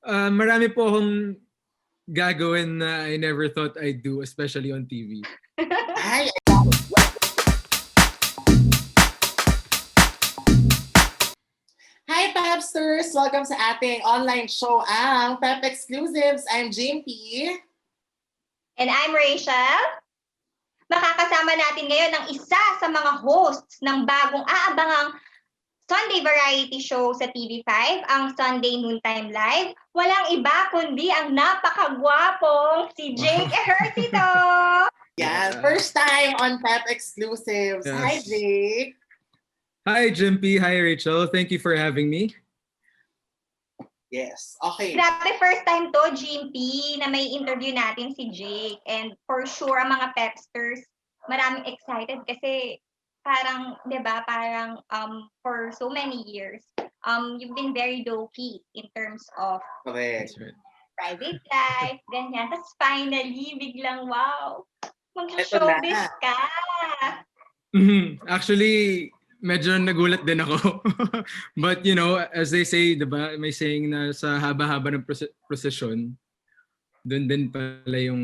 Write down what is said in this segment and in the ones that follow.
Marami po akong gagawin na I never thought I'd do, especially on TV. Ay, hi, Pepsters! Welcome sa ating online show, ang PEP Exclusives. I'm Jimpy. And I'm Rachelle. Makakasama natin ngayon ang isa sa mga hosts ng bagong aabangang Sunday variety show sa TV5, ang Sunday Noontime Live. Walang iba kundi ang napakagwapong si Jake Ejercito. Yan, first time on PEP Exclusives. Yes. Hi, Jake. Hi, Jimpy. Hi, Rachel. Thank you for having me. Yes, okay. Grabe, first time to, Jimpy, na may interview natin si Jake. And for sure, ang mga Pepsters, maraming excited kasi parang, di ba, parang for so many years, you've been very low-key in terms of Correct. That's right. private life, ganyan. Tapos finally, biglang, wow, Eto mag-showbiz na. ka. Actually, medyo nagulat din ako. But you know, as they say, diba, may saying na sa haba-haba ng procession, dun din pala yung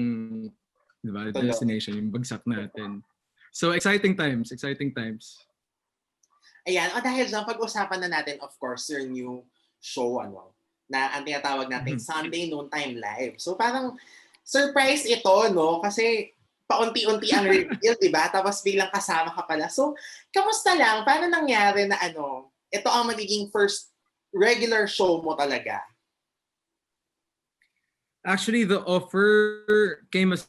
diba, Tulo. destination, yung bagsak natin. So exciting times, exciting times. Ayan, dahil dyan, pag-usapan na natin, of course, your new show, na ang tinatawag natin Sunday Noontime Live. So parang surprise ito, no? Kasi paunti-unti ang reveal, di ba? Tapos biglang kasama ka pala. So, kamusta lang? Paano nangyari na ito ang magiging first regular show mo talaga? Actually, the offer came as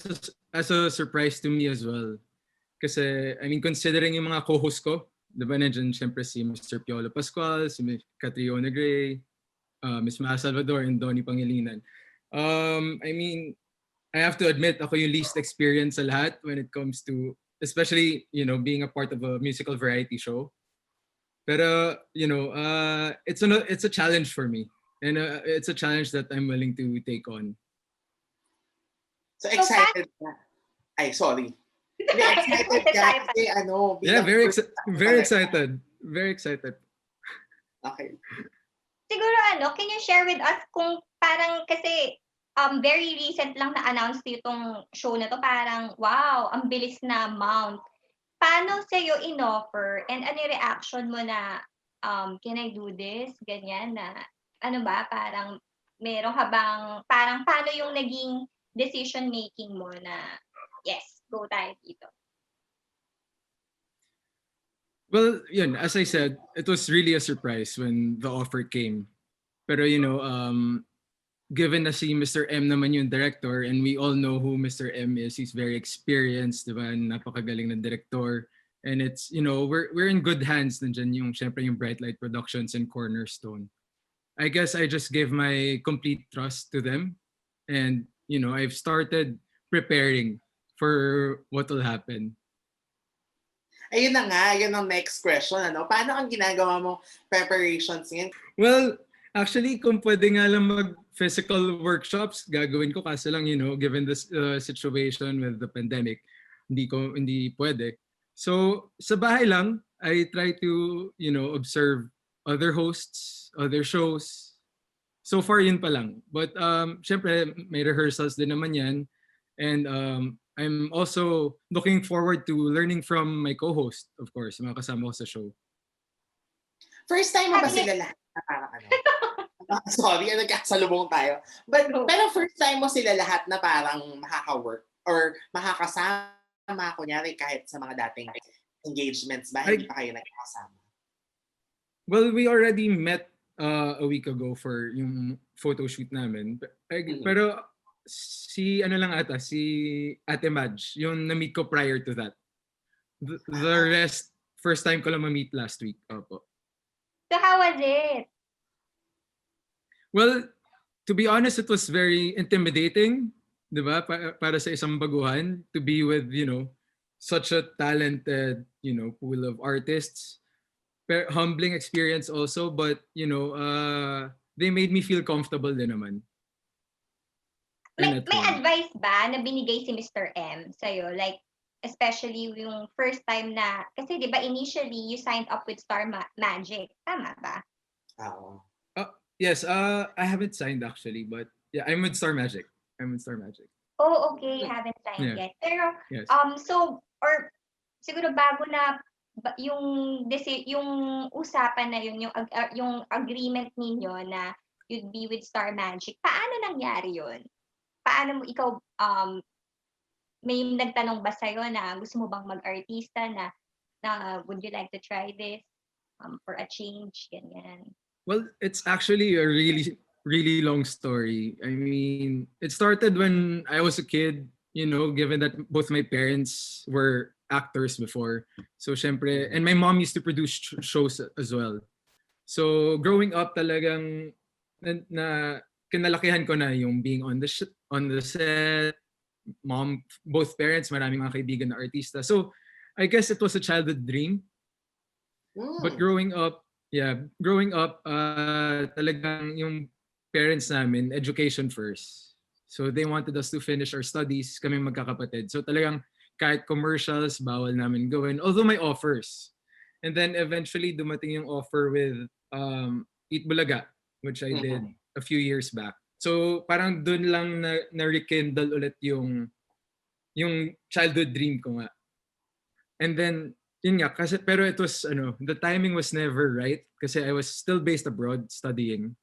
a surprise to me as well. Kasi, I mean, considering yung mga co-host ko, diba nandiyan syempre si Mr. Piolo Pascual, si Catriona Gray, Miss Maha Salvador, and Donnie Pangilinan. I mean, I have to admit, ako yung least experienced sa lahat when it comes to, especially, you know, being a part of a musical variety show. Pero, you know, it's a challenge for me. And it's a challenge that I'm willing to take on. So, excited ka? Ay, sorry. Hindi, excited ka kasi Yeah, very excited. Very excited. Okay. Siguro can you share with us kung parang kasi very recent lang na-announce itong show na to, parang wow, ang bilis na mount. Paano sa'yo in-offer and ano yung reaction mo na can I do this? Ganyan na ano ba, parang meron ka bang, parang paano yung naging decision making mo na yes, go tayo dito? Well, yun, as I said, it was really a surprise when the offer came. Pero you know, given na si Mr. M naman yung director, and we all know who Mr. M is, he's very experienced, diba? Napakagaling na director. And it's, you know, we're in good hands. Nandiyan yung, syempre yung Bright Light Productions and Cornerstone. I guess I just gave my complete trust to them. And, you know, I've started preparing for what will happen. Ayun na nga, yun ang next question. Paano ang ginagawa mo preparations ngayon? Well, actually, kung pwede nga lang mag-physical workshops, gagawin ko kasi lang, you know, given this situation with the pandemic, hindi pwede. So, sa bahay lang, I try to, you know, observe other hosts, other shows. So far, yun pa lang. But, syempre, may rehearsals din naman yan. And I'm also looking forward to learning from my co-host, of course, mga kasama ko sa show. First time mo ba sila lahat na parang sorry, nagkasalubong tayo. Pero first time mo sila lahat na parang makaka-work or makakasama, kunyari kahit sa mga dating engagements ba, hindi pa kayo nagkakasama? Well, we already met a week ago for yung photo shoot namin. Pero si Ate Madge, yung na-meet ko prior to that. The rest, first time ko lang ma-meet last week. Opo. So how was it? Well, to be honest, it was very intimidating, di ba? Para sa isang baguhan, to be with, you know, such a talented, you know, pool of artists. Humbling experience also, but, you know, they made me feel comfortable din naman. May advice ba na binigay si Mr. M sa'yo? Like, especially yung first time na, kasi di ba initially you signed up with Star Magic, tama ba? Oo. Yes, I haven't signed actually, but yeah, I'm with Star Magic. I'm with Star Magic. Oh, okay, haven't signed Yeah. yet. Pero, Yes. so, or siguro bago na yung usapan na yun, yung agreement ninyo na you'd be with Star Magic, paano nangyari yun? Paano mo ikaw, may nagtanong ba sa'yo na gusto mo bang mag-artista na would you like to try this for a change, ganyan? Well, it's actually a really, really long story. I mean, it started when I was a kid, given that both my parents were actors before. So, syempre, and my mom used to produce shows as well. So, growing up talagang na kinalakihan ko na yung being on the set, both parents, maraming mga kaibigan na artista. So, I guess it was a childhood dream. But growing up, talagang yung parents namin, education first. So they wanted us to finish our studies, kami magkakapatid. So talagang kahit commercials, bawal namin gawin. Although may offers. And then eventually dumating yung offer with Eat Bulaga, which I did a few years back. So parang dun lang na-rekindle ulit yung childhood dream ko nga. And then yun nga, pero it was, the timing was never right kasi I was still based abroad studying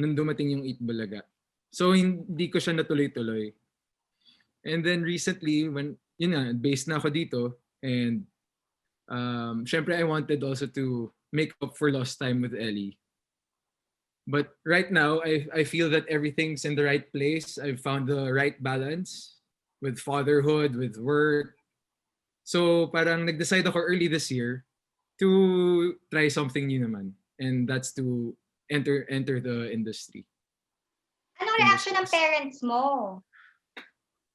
nung dumating yung Eat Bulaga. So, hindi ko siya natuloy-tuloy. And then recently, when, yun nga, based na ako dito, and syempre I wanted also to make up for lost time with Ellie. But right now, I feel that everything's in the right place. I've found the right balance with fatherhood, with work. So parang nag-decide ako early this year to try something new naman. And that's to enter the industry. Anong reaction ng parents mo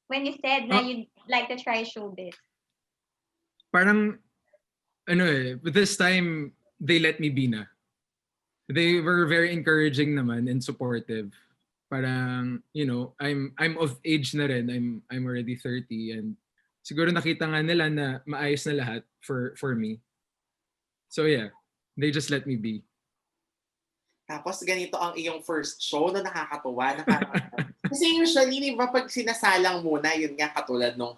when you said na you'd like to try showbiz? Parang, but this time, they let me be na. They were very encouraging naman and supportive. Parang, I'm of age na rin. I'm already 30 and siguro nakita nga nila na maayos na lahat for me. So yeah, they just let me be. Tapos ganito ang iyong first show na nakakatuwa. Kasi usually, di ba, pag sinasalang muna, yun nga katulad nung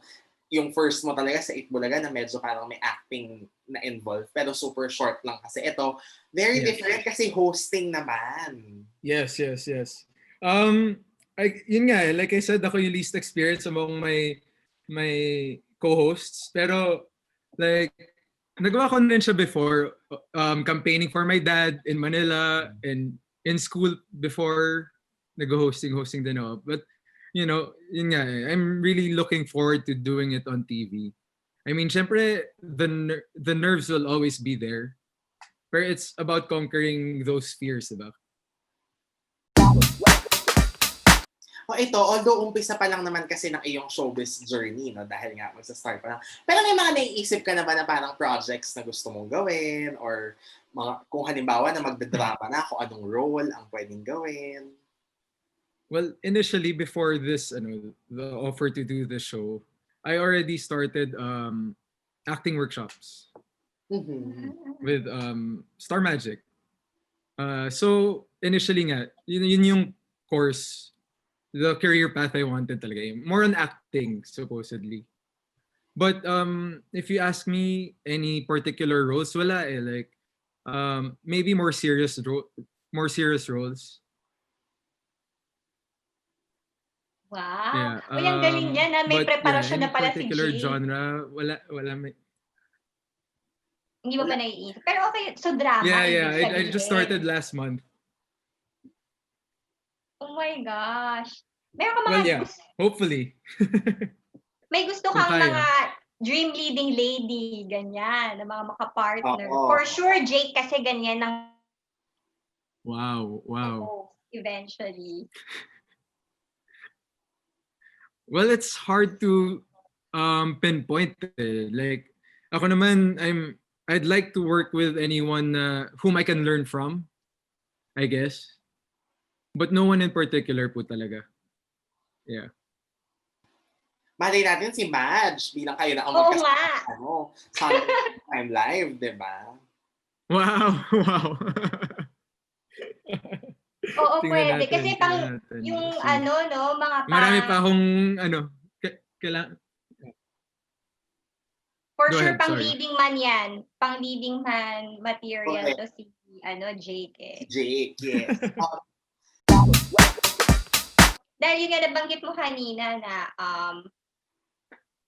yung first mo talaga sa Eat Bulaga na medyo parang may acting na involved pero super short lang. Kasi ito, very different kasi hosting naman. Yes. Yun nga, like I said, ako yung least experience among my co-hosts. Pero, like, nagawa ko na rin siya before, campaigning for my dad in Manila and in school before, nag-hosting din ako. But, yun nga, I'm really looking forward to doing it on TV. I mean, syempre, the nerves will always be there. Pero it's about conquering those fears, diba? Ito, although umpisa pa lang naman kasi ng iyong showbiz journey, no? Dahil nga magsa-start pa lang. Pero may mga naiisip ka na ba na parang projects na gusto mong gawin? Or kung halimbawa na magdadrama na, kung anong role ang pwedeng gawin? Well, initially, before this, the offer to do the show, I already started acting workshops with Star Magic. So, initially nga, yun yung course, the career path I wanted talaga. More on acting, supposedly. But if you ask me any particular roles, wala eh. Like, maybe more serious roles. Wow. Yeah. Ang galing niya na may preparasyon na pala si particular Jake. genre, wala may. Hindi mo pa naiisip. Pero okay, so drama. Yeah. I just started last month. Oh my gosh. Meron ka mga hopefully. May gusto kang mga dream leading lady, ganyan, na mga makapartner. For sure, Jake kasi ganyan ng Wow. Eventually. Well, it's hard to pinpoint eh. Like, ako naman, I'd like to work with anyone whom I can learn from, I guess. But no one in particular po talaga. Yeah. Malay natin si Madge bilang kayo na ang sa Noontime Live, di ba? Wow. Oo, Tingnan pwede. natin, Kasi tingnan natin. yung Let's see. mga Marami pa akong, kailangan. for Go sure, ahead, pang sorry. leading man yan. Pang leading man material Okay. to si, Jake eh. Jake, yes. Dahil yun nga nabanggit mo kanina na,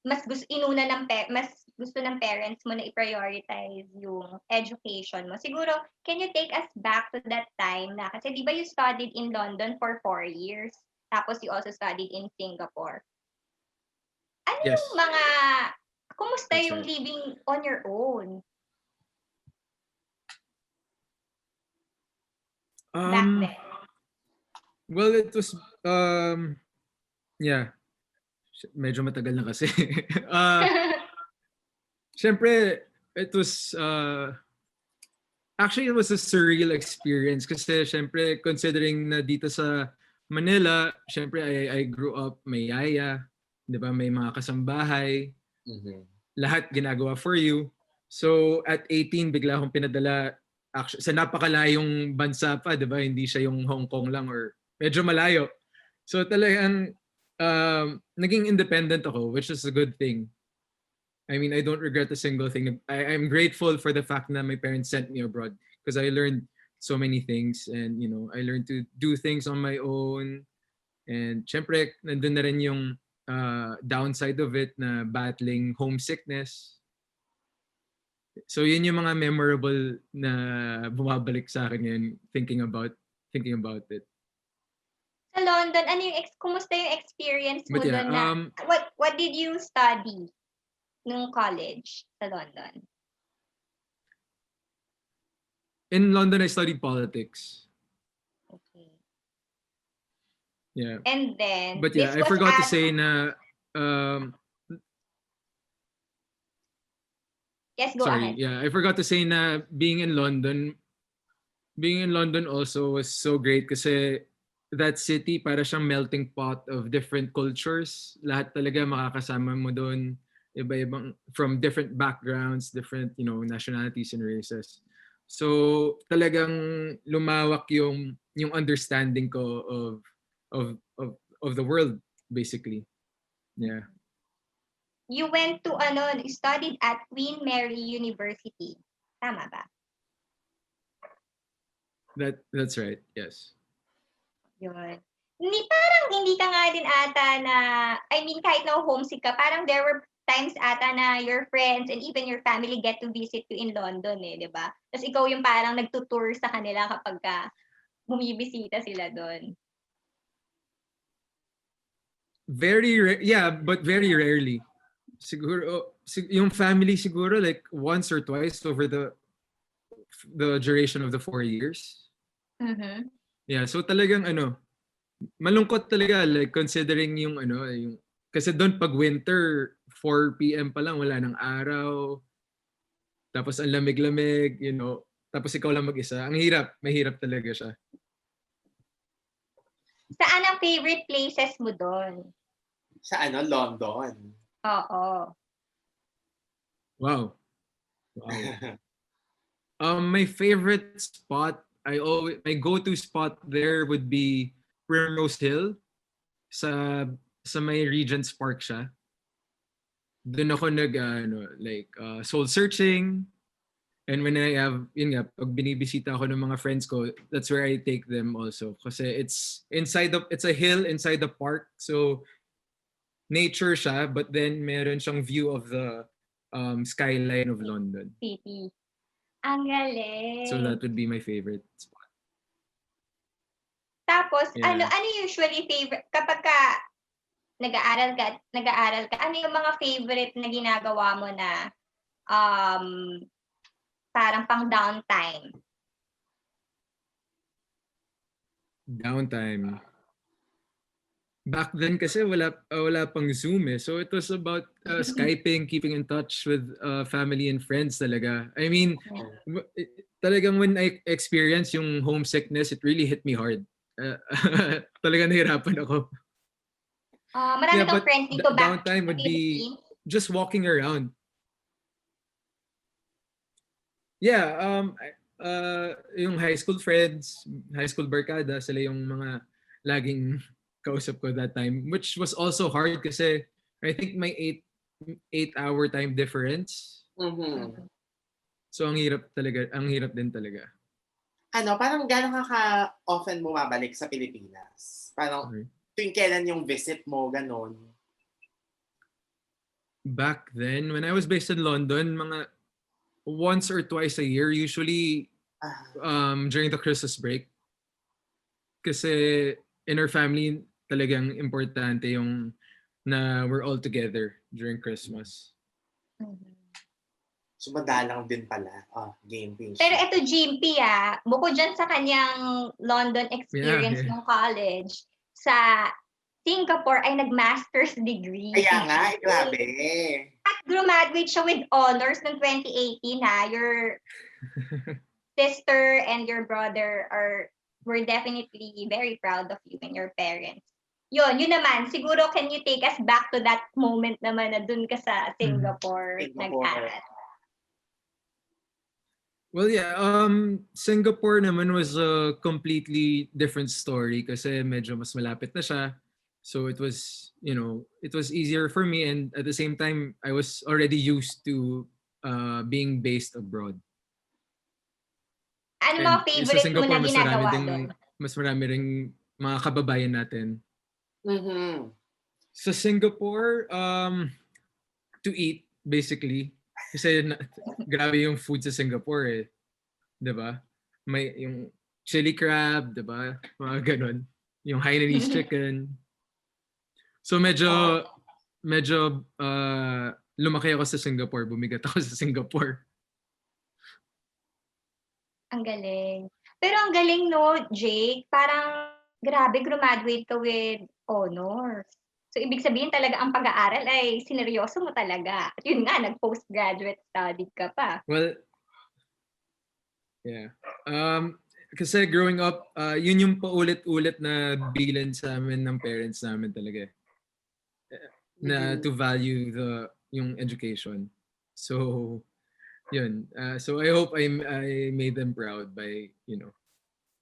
mas gusto ng parents mo na i-prioritize yung education mo. Siguro, can you take us back to that time na, kasi di ba you studied in London for 4 years, tapos you also studied in Singapore. Ano Yes. yung kumusta That's yung right. living on your own back then? Well, it was, yeah. Medyo matagal na kasi. Syempre, it was, actually, it was a surreal experience kasi syempre, considering na dito sa Manila, syempre, I grew up may yaya, di ba? May mga kasambahay. Mhm. Lahat ginagawa for you. So, at 18, bigla akong pinadala sa napakalayong bansa pa, di ba? Hindi siya yung Hong Kong lang or medyo malayo. So, talagang naging independent ako, which is a good thing. I mean, I don't regret a single thing. I'm grateful for the fact that my parents sent me abroad because I learned so many things and, I learned to do things on my own. And syempre, nandun na rin yung downside of it na battling homesickness. So yun yung mga memorable na bumabalik sa akin ngayon thinking about it. Sa London, kumusta yung experience mo But yeah, doon na, what did you study nung college sa London? in London I studied politics. Okay. Yeah. And then, But yeah, I forgot to say na yes, go sorry, ahead. yeah, I forgot to say na being in London also was so great kasi that city para siyang melting pot of different cultures. Lahat talaga makakasama mo doon, iba-ibang from different backgrounds, different, nationalities and races. So talagang lumawak yung understanding ko of the world basically. Yeah. You went to you studied at Queen Mary University. Tama ba? That's right. Yes. Yun. Hindi ka nga din ata na, I mean, kahit na homesick ka, parang there were times ata na your friends and even your family get to visit you in London eh, di ba? Tapos ikaw yung parang nagtutour sa kanila kapag bumibisita sila doon. But very rarely. Siguro, yung family siguro like once or twice over the duration of the 4 years. Mm-hmm. Yeah, so talagang malungkot talaga like considering yung kasi doon pag winter 4 PM pa lang wala ng araw. Tapos ang lamig-lamig, tapos ikaw lang mag-isa. Mahirap talaga siya. Saan ang favorite places mo doon? Sa London. Oo. Wow. My favorite spot, my go-to spot there would be Primrose Hill sa may Regent's Park siya. Doon ako soul searching. And when I have, pag binibisita ako ng mga friends ko, that's where I take them also. Kasi it's a hill inside the park. So nature siya, but then meron siyang view of the skyline of London. City. Ang galing. So that would be my favorite spot. Tapos, Yeah. ano usually favorite, kapag nag-aaral ka, ano yung mga favorite na ginagawa mo na parang pang downtime? Downtime. Back then kasi wala pang Zoom eh. So it was about Skyping, keeping in touch with family and friends talaga. I mean, talagang when I experienced yung homesickness, it really hit me hard. Talagang nahirapan ako. Marami kang friends dito back downtime would be just walking around. Yeah, yung high school friends, high school barkada, sila yung mga laging kausap ko that time, which was also hard kasi I think may 8-hour time difference. Mhm. So ang hirap din talaga. Parang gano'n ka often bumabalik sa Pilipinas? Parang Okay. tuwing kailan yung visit mo, gano'n? Back then, when I was based in London, mga once or twice a year, usually Ah, during the Christmas break. Kasi in our family, talagang importante yung na we're all together during Christmas. so madalang din pala. Game page. Pero ito, Jimpy, bukod dyan sa kanyang London experience Yeah. ng college, sa Singapore ay nag-master's degree. Kaya nga, grabe. At graduate siya with honors noong 2018, Your sister and your brother were definitely very proud of you and your parents. Yun naman. Siguro, can you take us back to that moment naman na dun ka sa Singapore nag-aral? Well, yeah, Singapore naman was a completely different story kasi medyo mas malapit na siya. So it was easier for me, and at the same time, I was already used to being based abroad. Ano And mga sa favorite mo Singapore, na ginagawa doon? mas marami ring mga kababayan natin. Mhm. Sa Singapore, to eat, basically. Kasi grabe yung food sa Singapore eh. 'Di ba? May yung chili crab, 'di ba? Mga ganun. Yung Hainanese chicken. So medyo lumaki ako sa Singapore, bumigat ako sa Singapore. Ang galing. Pero ang galing, no, Jake? Parang grabe, graduate ka with honors. So, ibig sabihin talaga ang pag-aaral ay sineryoso mo talaga. At yun nga, nag-postgraduate study ka pa. Well, yeah. Kasi growing up, yun yung paulit-ulit na bilan sa amin ng parents namin talaga. Na to value yung education. So, yun. So I hope I made them proud by,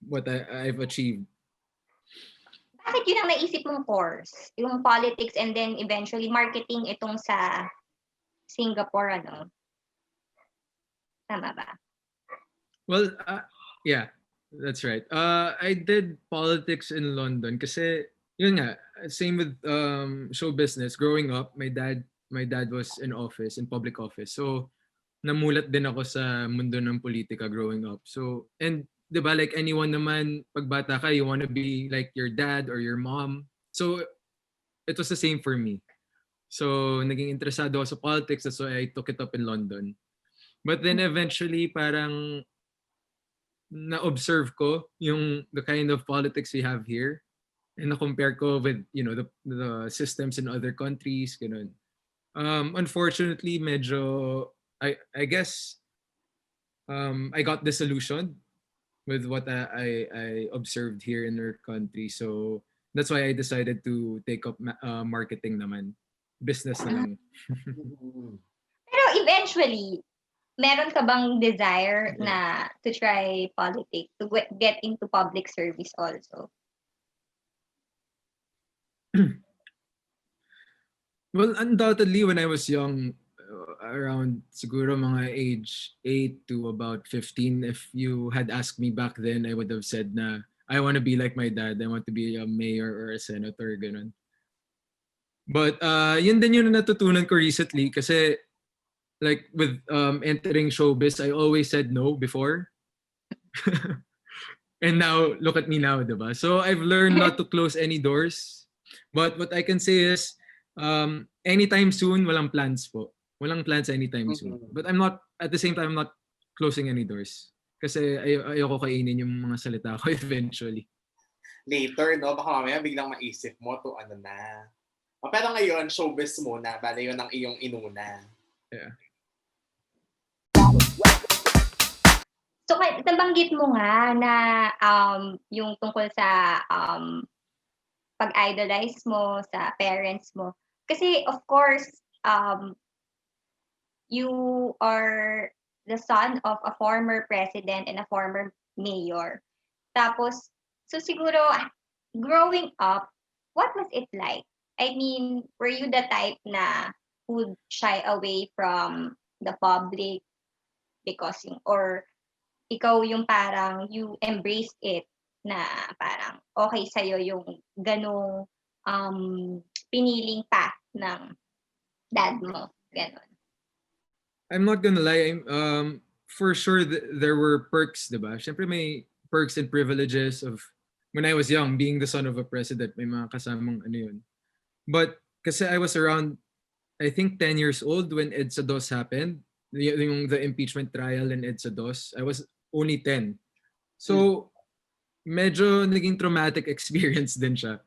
what I've achieved. Bakit yun ang naisip mong course? Yung politics and then eventually marketing itong sa Singapore, ano? Tama ba? Well, yeah, that's right. I did politics in London kasi yun nga, same with show business. Growing up, my dad was in public office. So namulat din ako sa mundo ng politika growing up. So, and 'di ba, like anyone naman, pag bata ka, you want to be like your dad or your mom. So it was the same for me. So naging interesado ako sa politics, that's why I took it up in London. But then eventually parang na-observe ko the kind of politics we have here, and na-compare ko with the systems in other countries, ganun. Unfortunately, medyo I guess I got disillusioned with what I observed here in our country. So that's why I decided to take up marketing naman. Business na lang. Pero eventually, meron ka bang desire na to try politics, to get into public service also? Well, undoubtedly, when I was young, around siguro mga age 8 to about 15, if you had asked me back then, I would have said na I want to be like my dad. I want to be a mayor or a senator, ganun. But yun din yung natutunan ko recently kasi like with entering showbiz, I always said no before. And now, look at me now, diba? So I've learned not to close any doors. But what I can say is, anytime soon, walang plans po. Walang plans anytime soon. But at the same time, I'm not closing any doors. Kasi ayoko kainin yung mga salita ko eventually. Later, no? Baka mamaya biglang maisip mo to ano na. Pero ngayon, showbiz muna. Bale yun ang iyong inuna. Yeah. So, nabanggit mo nga na yung tungkol sa pag-idolize mo sa parents mo. Kasi, of course, you are the son of a former president and a former mayor. Tapos, so siguro, growing up, what was it like? I mean, were you the type na would shy away from the public because or ikaw yung parang you embraced it na parang okay sa'yo yung ganong piniling path ng dad mo, ganon. I'm not gonna lie, for sure there were perks, diba? Siyempre may perks and privileges of when I was young, being the son of a president, may mga kasamang ano yun. But kasi I was around, I think 10 years old when EDSA DOS happened, the impeachment trial in EDSA DOS. I was only 10. So, medyo naging traumatic experience din siya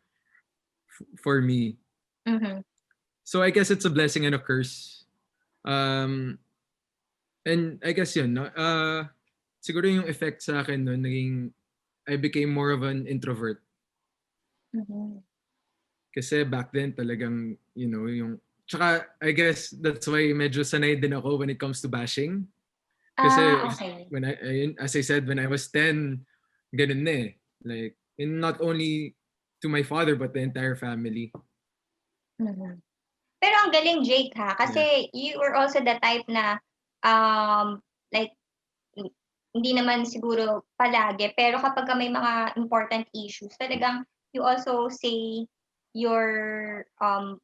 for me. Mm-hmm. So, I guess it's a blessing and a curse. And I guess yun, no? Siguro yung effect sa akin no, naging, I became more of an introvert. Mm-hmm. Kasi back then talagang, you know, yung, tsaka I guess that's why medyo sanay din ako when it comes to bashing. Kasi Okay. when as I said, when I was 10, ganun na eh. Like, and not only to my father, but the entire family. Mm-hmm. Pero ang galing, Jake, ha? Kasi you were also the type na, like, hindi naman siguro palagi, pero kapag may mga important issues, talagang you also say your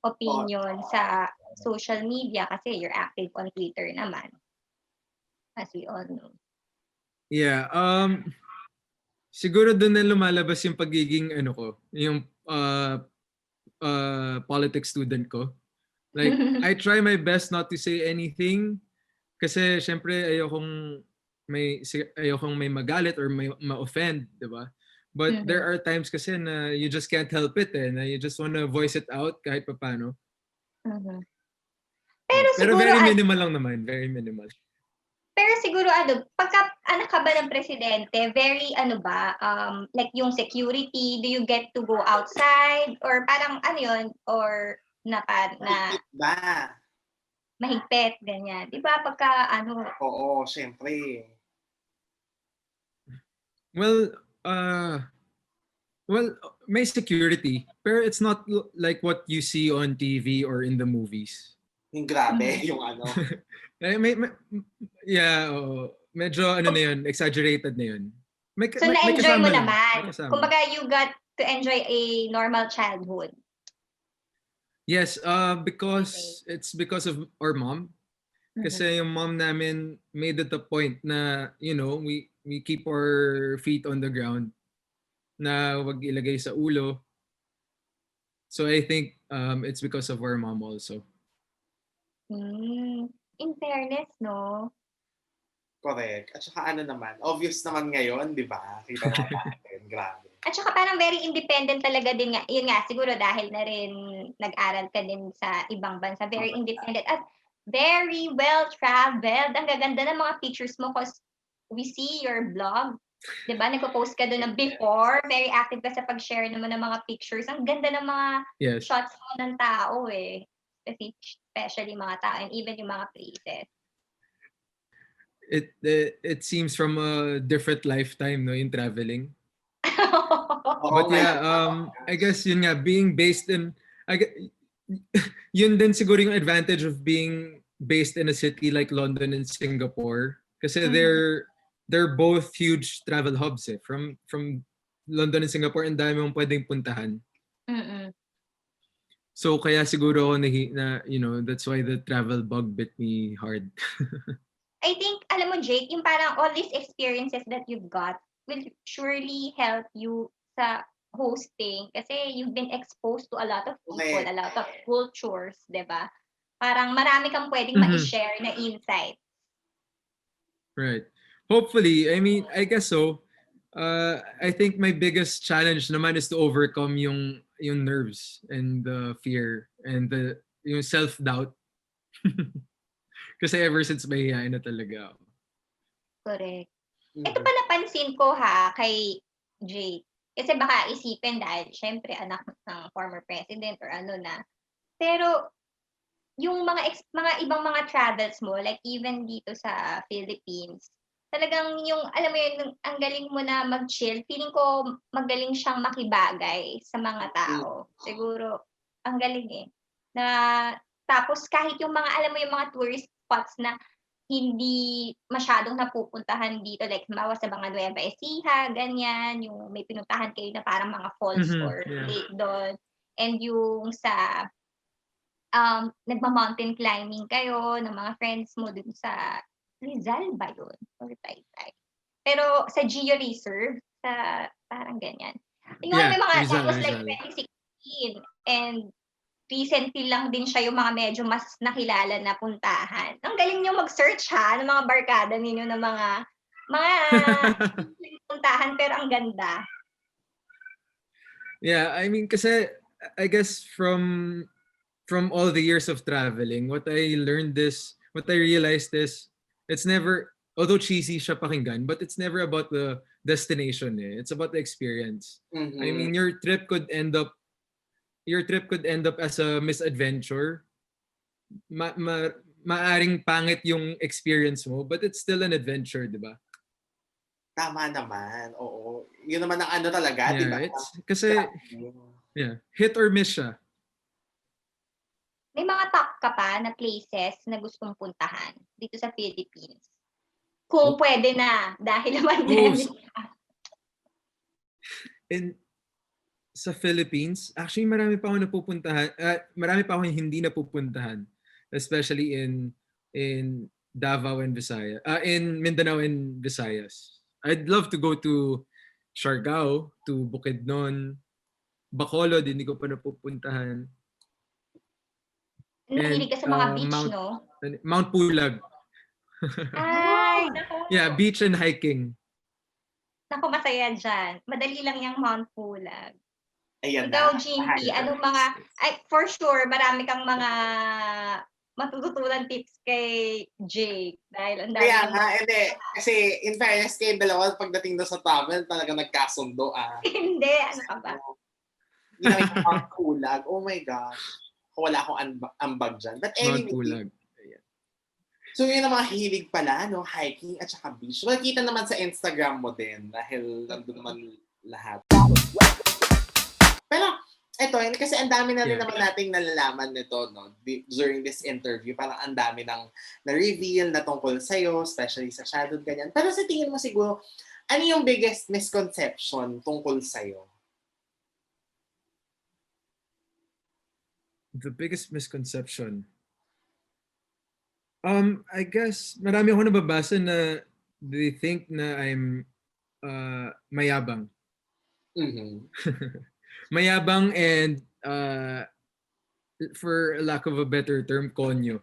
opinion sa social media kasi you're active on Twitter naman, as we all know. Yeah, siguro doon na lumalabas yung pagiging ano ko, yung politics student ko. Like, I try my best not to say anything kasi syempre ayokong may magalit or may ma-offend, di ba? But there are times kasi na you just can't help it na you just wanna voice it out kahit paano. Mm-hmm. Pero very minimal lang naman, very minimal. Pero siguro pagka anak ka ba ng presidente, very like yung security, do you get to go outside or parang yun or mahigpit ganyan. 'Di ba pagka Oo, syempre. Well, may security, pero it's not like what you see on TV or in the movies. Yung grabe, yung yeah, medyo na yun, exaggerated na yun. So na-enjoy mo naman. Kumbaga you got to enjoy a normal childhood. Yes, because it's because of our mom. Kasi yung mom namin made it a point na, you know, we keep our feet on the ground na wag ilagay sa ulo. So I think it's because of our mom also. In fairness, no? Correct. At saka naman, obvious naman ngayon, di ba? Kita natin, grabe. At saka parang very independent talaga din nga. Yun nga, siguro dahil na rin nag-aral ka din sa ibang bansa. Very independent at very well-traveled. Ang gaganda ng mga pictures mo because we see your blog. Diba? Nagpo-post ka doon ng before. Very active ka sa pag-share naman ng mga pictures. Ang ganda ng mga shots mo ng tao eh. Especially mga tao and even yung mga places. It seems from a different lifetime, no, in traveling. But yeah, I guess yun nga, being based in, yun din siguro yung advantage of being based in a city like London and Singapore. Kasi they're both huge travel hubs eh. From London and Singapore, ang dami mong pwedeng puntahan. So kaya siguro ako na, you know, that's why the travel bug bit me hard. I think, alam mo Jake, yung parang all these experiences that you've got will surely help you sa hosting kasi you've been exposed to a lot of people, a lot of cultures, diba? Parang marami kang pwedeng ma-share na insight. Right. Hopefully, I mean, I guess so. I think my biggest challenge naman is to overcome yung nerves and the fear and yung self-doubt. Kasi ever since mahihain na talaga ako. Correct. Ito pa napansin ko kay Jake. Kasi baka isipin dahil syempre anak ng former president or na. Pero yung mga ibang mga travels mo, like even dito sa Philippines, talagang yung, alam mo yun, ang galing mo na mag-chill. Feeling ko magaling siyang makibagay sa mga tao. Siguro, ang galing eh. Na, tapos kahit yung mga, alam mo yung mga tourist spots na hindi masyadong napupuntahan dito, like halimbawa sa mga Nueva Ecija, ganyan, yung may pinuntahan kayo na parang mga falls or lake doon. And yung sa nagma-mountain climbing kayo ng mga friends mo dun sa Rizal ba yun? Or Taytay? Pero sa Geo Reserve, sa parang ganyan. Yung may mga, that was like 2016. And recently lang din siya yung mga medyo mas nakilala na puntahan. Ang galing niyo mag-search ha, ng mga barkada ninyo ng mga puntahan, pero ang ganda. Yeah, I mean, kasi I guess from all the years of traveling, what I realized is, it's never, although cheesy siya pakinggan, but it's never about the destination eh. It's about the experience. Mm-hmm. I mean, your trip could end up as a misadventure. Maaring pangit yung experience mo, but it's still an adventure, di ba? Tama naman. Oo. Yun naman ang ano talaga, Yeah, di ba? Kasi, yeah, hit or miss siya. May mga top ka pa na places na gustong puntahan dito sa Philippines? Kung pwede na, dahil pandemic. In sa Philippines, actually marami pa ako napupuntahan, marami pa ako hindi napupuntahan, especially in Davao and Visayas, in Mindanao and Visayas. I'd love to go to Siargao, to Bukidnon, Bacolod, hindi ko pa napupuntahan. Nahilig ka sa mga beach, no? Mount Pulag. Ay, naku. Yeah, beach and hiking. Naku, masaya dyan. Madali lang yung Mount Pulag. Ayan Ikaw, na. Jimpy, anong mga, for sure, marami kang mga matututunan tips kay Jake. Dahil ang dami. Kaya nga, kasi in fairness kayo dalawa, pagdating doon sa travel, talaga nagkasundo Hindi, ano ka ba? Hindi na may Mount Pulag. Oh my gosh. Wala akong ambag dyan. But anyway, Mount Pulag. So yun ang mga hilig pala, no? Hiking at saka beach. Makikita naman sa Instagram mo din dahil nandun naman lahat. Pero ito, kasi ang dami na rin naman nating nalalaman nito, no? During this interview, parang ang dami nang na-reveal na tungkol sa'yo, especially sa shadow, ganyan. Pero sa tingin mo siguro, ano yung biggest misconception tungkol sa'yo? The biggest misconception? I guess marami ako nababasa na they think na I'm mayabang. Mm-hmm. Mayabang and for lack of a better term, konyo.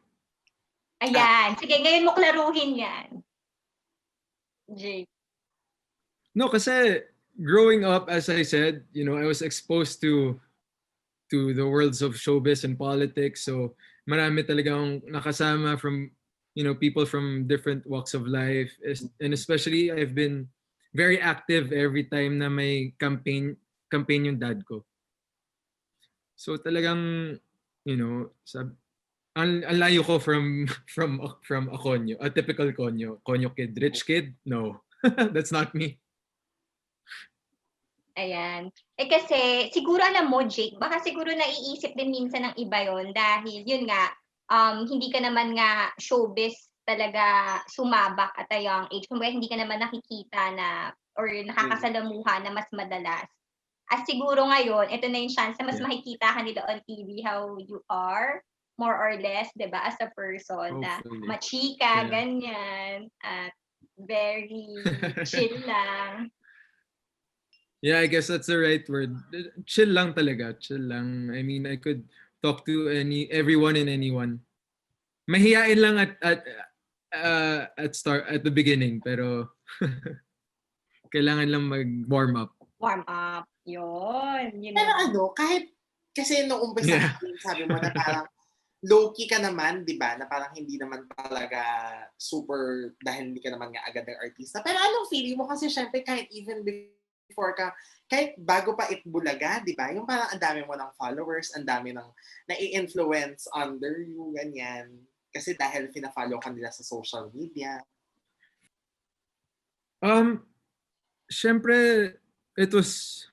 Ayan. Sige, ngayon mo klaruhin yan. Jake. No, kasi growing up, as I said, I was exposed to the worlds of showbiz and politics. So marami talagang nakasama from, people from different walks of life. And especially, I've been very active every time na may campaign yung dad ko. So talagang, ang layo ko from a konyo, a typical konyo kid, rich kid. No, that's not me. Ayan. Kasi, siguro alam mo, Jake, baka siguro naiisip din minsan ng iba yon dahil, yun nga, hindi ka naman nga showbiz talaga sumabak at a young age. Kumbaga, hindi ka naman nakikita na, or nakakasalamuha na mas madalas. At siguro ngayon, ito na yung chance na mas makikita ka nila on TV how you are, more or less, di ba, as a person, na machika, ganyan, at very chill lang. Yeah, I guess that's the right word. Chill lang talaga. Chill lang. I mean, I could talk to everyone and anyone. Mahihain lang at the beginning, pero kailangan lang mag-warm up. Warm up. Yun. Pero kahit kasi nung umpisa, sabi mo na parang low-key ka naman, di ba? Na parang hindi naman talaga super, dahil hindi ka naman nga agad ng artista. Pero anong feeling mo? Kasi syempre kahit even before ka, kahit bago pa Itbulaga, di ba? Yung parang ang dami mo ng followers, ang dami ng nai-influence under you, ganyan. Kasi dahil pina-follow ka nila sa social media. Syempre, it was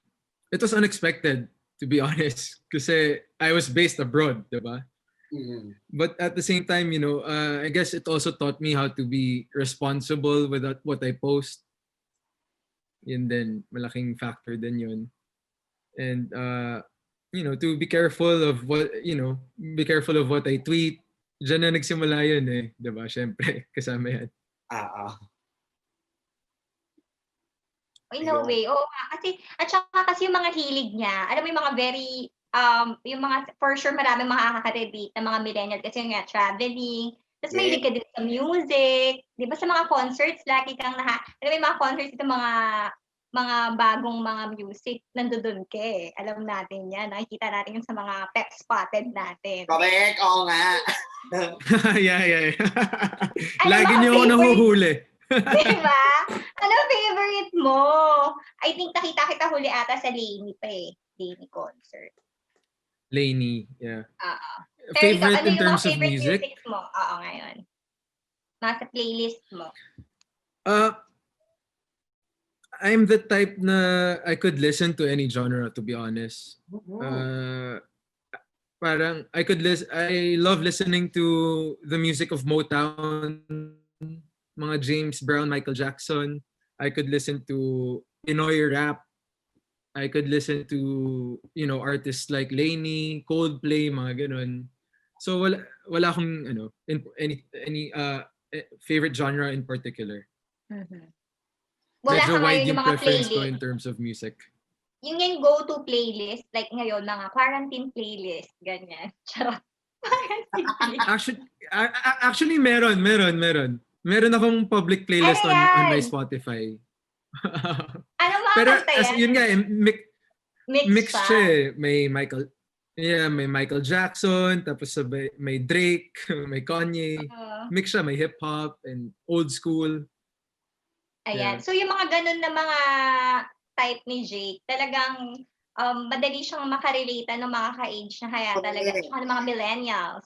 unexpected, to be honest. Kasi I was based abroad, diba? Mm-hmm. But at the same time, I guess it also taught me how to be responsible with what I post. Yun din, malaking factor din yun. And, to be careful of what I tweet. Diyan na nagsimula yun eh, diba? Syempre, kasama yan. In a way, oo nga. At saka kasi yung mga hilig niya, alam mo yung mga very, yung mga, for sure marami makaka-relate na mga millennial kasi nga traveling, tapos may hilig ka din sa music, di ba sa mga concerts, lagi kang alam mo yung mga concerts, ito mga bagong mga music, nandoon ka eh. Alam natin yan, nakikita natin yun sa mga PEP spotted natin. Correct, oo nga. Yeah. Ano Lagi mga niyo ako favorite? nahuhuli. Diba? Ano favorite mo? I think nakita kita huli ata sa Llanes pa eh. Llanes concert. Llanes, yeah. Pero ikaw, Favorite ano in yung terms mga of favorite music? music mo? Oo, ngayon. Nasa playlist mo. I'm the type na I could listen to any genre, to be honest. Parang I love listening to the music of Motown, mga James Brown, Michael Jackson. I could listen to Pinoy rap. I could listen to, artists like Lainey, Coldplay, mga ganun. So wala akong any favorite genre in particular. Mm-hmm. Wala Medyo ka wide ngayon yung yung mga preference ko playlist. in terms of music. Yung go-to playlist, like ngayon, mga quarantine playlist, ganyan. Charot. Quarantine playlist. Actually, meron. Meron akong public playlist on my Spotify. Ano mga Pero kanta yan? yun nga, mix pa. siya eh. May Michael Jackson, tapos may Drake, may Kanye. Mix siya, may hip-hop and old school. Ayan. Yeah. So yung mga ganun na mga type ni Jake, talagang madali siyang makarelate ng mga ka-age na kaya talaga, ng mga millennials.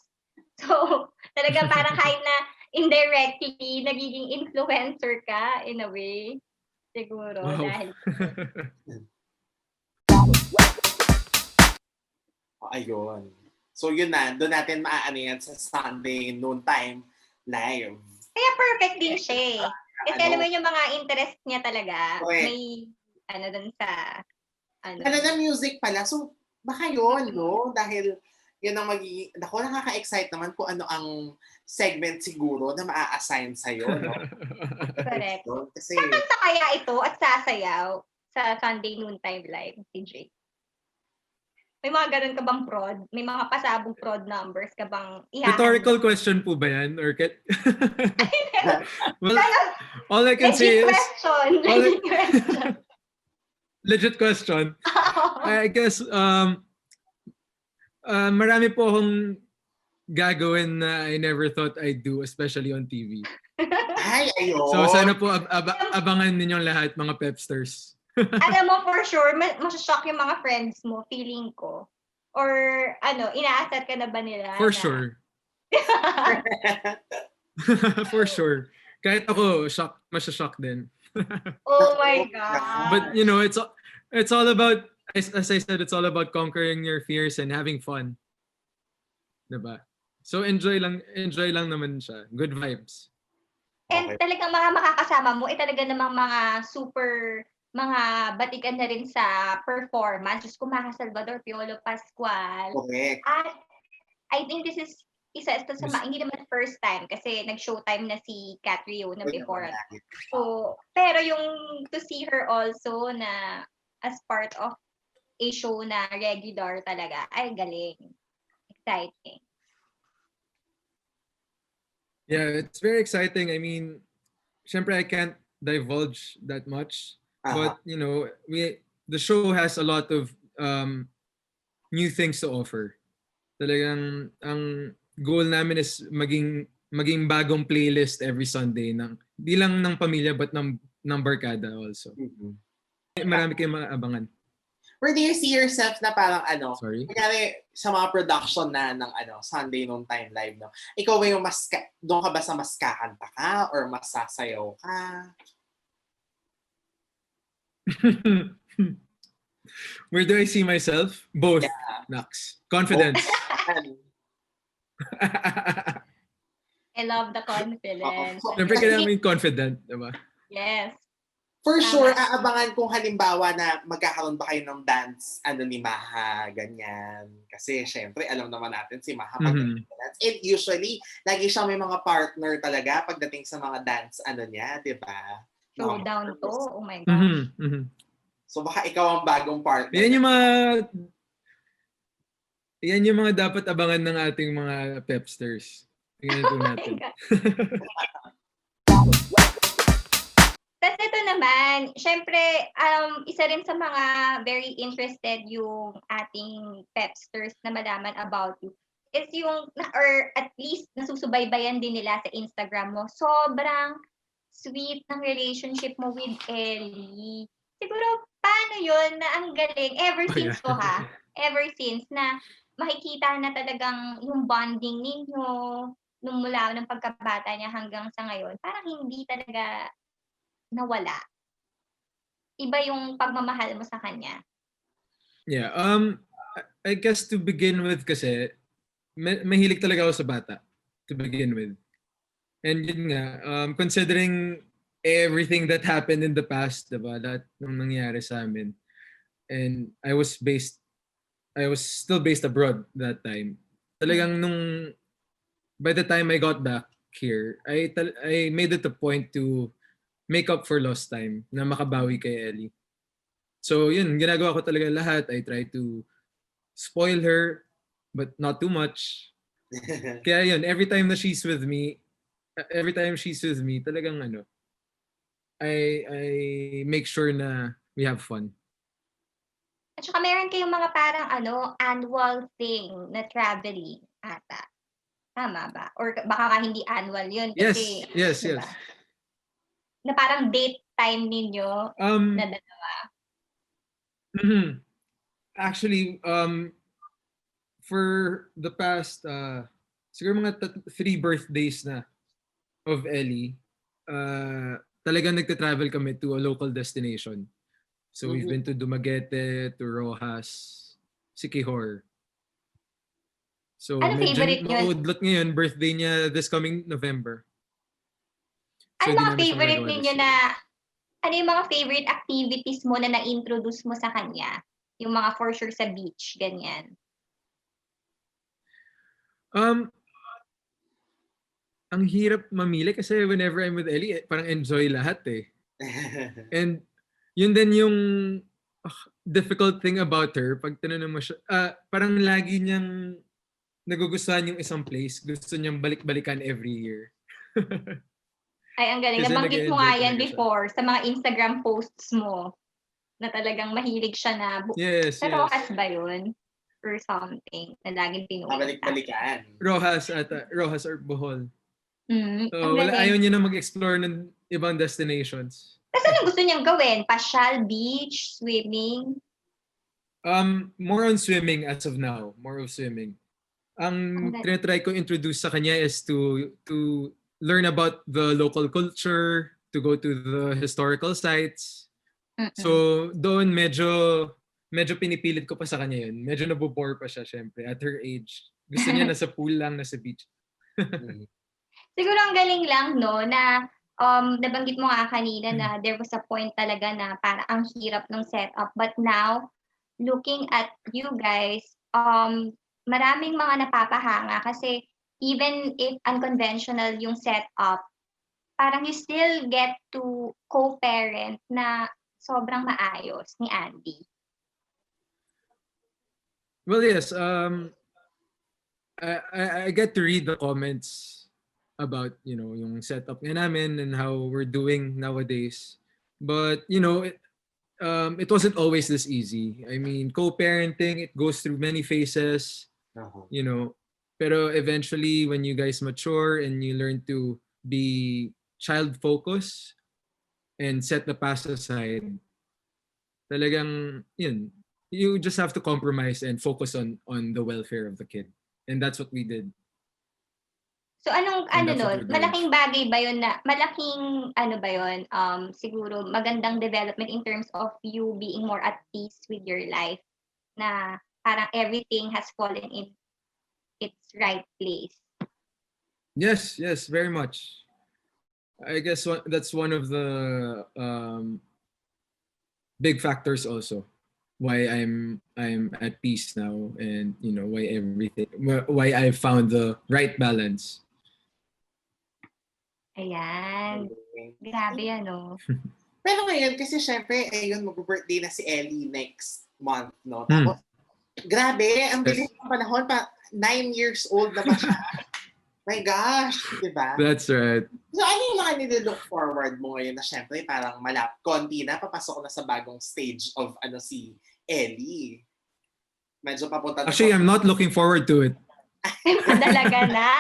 So, talaga parang kahit na indirectly, nagiging influencer ka in a way. Siguro, Wow. dahil ayun. So yun na, doon natin maaano yan sa Sunday Noontime Live. Kaya perfect din siya eh. Kasi alam mo yung mga interest niya talaga, may dun sa na music pala. So baka yun, no? Dahil yun ang nakaka-excite naman kung ano ang segment siguro na maa-assign sa'yo, no? Correct. Kasi kakanta kaya ito at sasayaw sa Sunday Noontime Live, si Jake? May mga ganun ka bang prod? May mga pasabog prod numbers ka bang ihahandog? Rhetorical question po ba yan? Or well, all I can say is... Legit question. I guess, marami po akong gagawin na I never thought I'd do, especially on TV. Ay, ayun. So sana po abangan ninyong lahat, mga Pepsters. Alam mo, for sure, masashock yung mga friends mo, feeling ko. Or, inaasar ka na ba nila? For sure. For sure. Kahit ako, masashock din. Oh my God. But, it's all about, as I said, it's all about conquering your fears and having fun. Diba? So, enjoy lang naman siya. Good vibes. And talagang mga makakasama mo, talaga namang mga super... mga batikan na rin sa performance. Diyos ko, mga Salvador, Piolo, Pascual. Correct. At I think this is isa ito sa hindi naman first time kasi nag-showtime na si Kat Rio na before. So, pero yung to see her also na as part of a show na regular talaga, ay galing. Exciting. Yeah, it's very exciting. I mean, syempre I can't divulge that much. But the show has a lot of new things to offer. Talagang ang goal namin is maging bagong playlist every Sunday di lang ng pamilya but ng barkada also. Mm-hmm. marami kayong mga abangan. Where do you see yourself na parang Sorry? kunyari sa mga production na ng Sunday Noontime Live, no? Ikaw ba yung doon ka ba sa mas kakanta ka or mas sasayaw ka? Where do I see myself? Both. Yeah. Nax. Confidence. I love the confidence. Siyempre kailangan mo yung confident, diba? Yes. For Tama. sure, aabangan kung halimbawa na magkakaroon ba kayo ng dance, ni Maha, ganyan. Kasi syempre, alam naman natin si Maha pag dance. And usually, lagi siyang may mga partner talaga pagdating sa mga dance, niya, di ba? Showdown to. Oh my gosh. So baka ikaw ang bagong partner. Yan yung mga dapat abangan ng ating mga pepsters. Tingnan po natin. Tapos ito naman, syempre, isa rin sa mga very interested yung ating pepsters na malaman about you is yung, or at least nasusubaybayan din nila sa Instagram mo. Sobrang sweet ng relationship mo with Ellie. Siguro, paano yun na ang galing? Ever since ever since na makikita na talagang yung bonding ninyo nung mula ng pagkabata niya hanggang sa ngayon, parang hindi talaga nawala. Iba yung pagmamahal mo sa kanya. Yeah. I guess to begin with kasi, mahilig talaga ako sa bata. To begin with. And yun nga, considering everything that happened in the past, diba? Lahat ng nangyari sa amin. And I was still based abroad that time. Talagang by the time I got back here, I made it a point to make up for lost time na makabawi kay Ellie. So yun, ginagawa ko talaga lahat. I try to spoil her, but not too much. Kaya yun, every time she's with me, talagang I make sure na we have fun. At saka meron kayong mga parang annual thing na traveling ata. Tama ba? Or baka nga hindi annual yun kasi Yes. diba? Na parang date time ninyo na dalawa. Actually, for the past siguro mga 3 birthdays na of Ellie, talagang nagte-travel kami to a local destination. So we've been to Dumaguete, to Rojas, Siquijor. So ano favorite yun? maudlot ngayon, birthday niya this coming November. Ano mga favorite ninyo ano yung mga favorite activities mo na na-introduce mo sa kanya? Yung mga for sure sa beach, ganyan. Ang hirap mamili kasi whenever I'm with Ellie, parang enjoy lahat eh. And yun din yung difficult thing about her. Pag tinanong mo siya, parang lagi niyang nagugustuhan yung isang place. Gusto niyang balik-balikan every year. Ay, ang galing. Nabanggit mo nga yan before sa mga Instagram posts mo na talagang mahilig siya na sa Rojas ba yun? Or something na laging pinupunta. Balik-balikan. Rojas or Bohol. So, ayaw niya na mag-explore ng ibang destinations. Kasi ano gusto niyang gawin? Pasyal, beach, swimming? More on swimming as of now. More of swimming. Ang tinatry ko introduce sa kanya is to learn about the local culture, to go to the historical sites. So doon medyo pinipilit ko pa sa kanya yun. Medyo nabobore pa siya syempre at her age. Gusto niya nasa pool lang, nasa beach. Siguro ang galing lang na nabanggit mo nga kanina na there was a point talaga na para ang hirap ng setup. But now, looking at you guys, maraming mga napapahanga kasi even if unconventional yung setup, parang you still get to co-parent na sobrang maayos ni Andy. Well, yes. I get to read the comments about, yung setup nga namin and how we're doing nowadays. But, it wasn't always this easy. I mean, co-parenting, it goes through many phases, pero eventually when you guys mature and you learn to be child-focused and set the past aside, talagang, yun, you just have to compromise and focus on the welfare of the kid. And that's what we did. So anong And ano that's what nun, we're doing. malaking bagay ba yun na, malaking ano ba yun, siguro magandang development in terms of you being more at peace with your life, na parang everything has fallen in its right place. Yes, very much. I guess that's one of the big factors also why I'm at peace now, and why I found the right balance. Ayan. Grabe ano. Pero ngayon, kasi syempre, ayun, mag-birthday na si Ellie next month, no? Tapos, grabe, ang bilis ng panahon, 9 years old na ba siya? My gosh, di ba? That's right. So, ano yung mga nililook forward mo ngayon na syempre, parang konti na, papasok na sa bagong stage of, si Ellie. Medyo papunta na. Actually, I'm not looking forward to it. Madalaga na.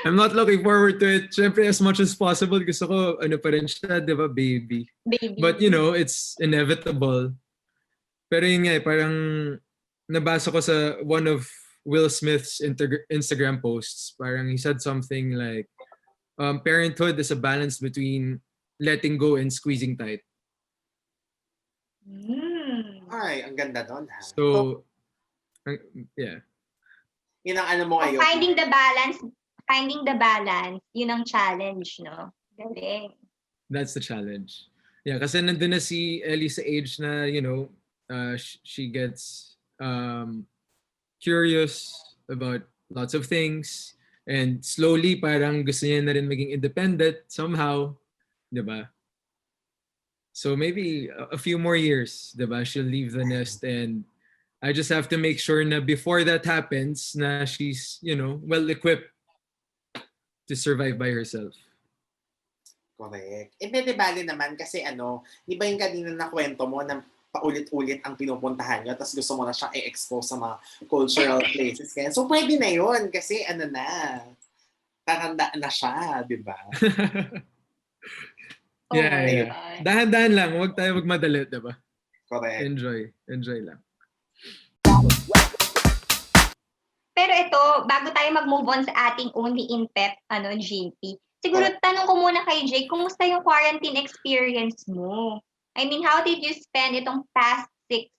I'm not looking forward to it. Siyempre, as much as possible, gusto ko, pa rin siya, di ba, baby. But, it's inevitable. Pero yun nga, parang nabasa ko sa one of Will Smith's Instagram posts. Parang he said something like, parenthood is a balance between letting go and squeezing tight. Ay, ang ganda doon, ha? So, yeah. Yun ang ano mo ngayon. Finding the balance, yun ang challenge, no? Galing. That's the challenge. Yeah, kasi nandun na si Ellie sa age na, she gets curious about lots of things, and slowly parang gusto niya na rin maging independent somehow, di ba? So maybe a few more years, di ba? She'll leave the nest, and I just have to make sure na before that happens na she's, well-equipped to survive by herself. Correct. Di bali naman kasi di ba yung kanina na kwento mo na paulit-ulit ang pinupuntahan nyo tapos gusto mo na siyang i-expose sa mga cultural places. Kaya, so pwede na yun kasi tatanda na siya, di ba? Yeah. Dahan-dahan lang, huwag tayo magmadali, di ba? Correct. Enjoy lang. Pero ito, bago tayo mag-move on sa ating only in PEP, Jimpy, siguro tanong ko muna kay Jake, kumusta yung quarantine experience mo? I mean, how did you spend itong past 6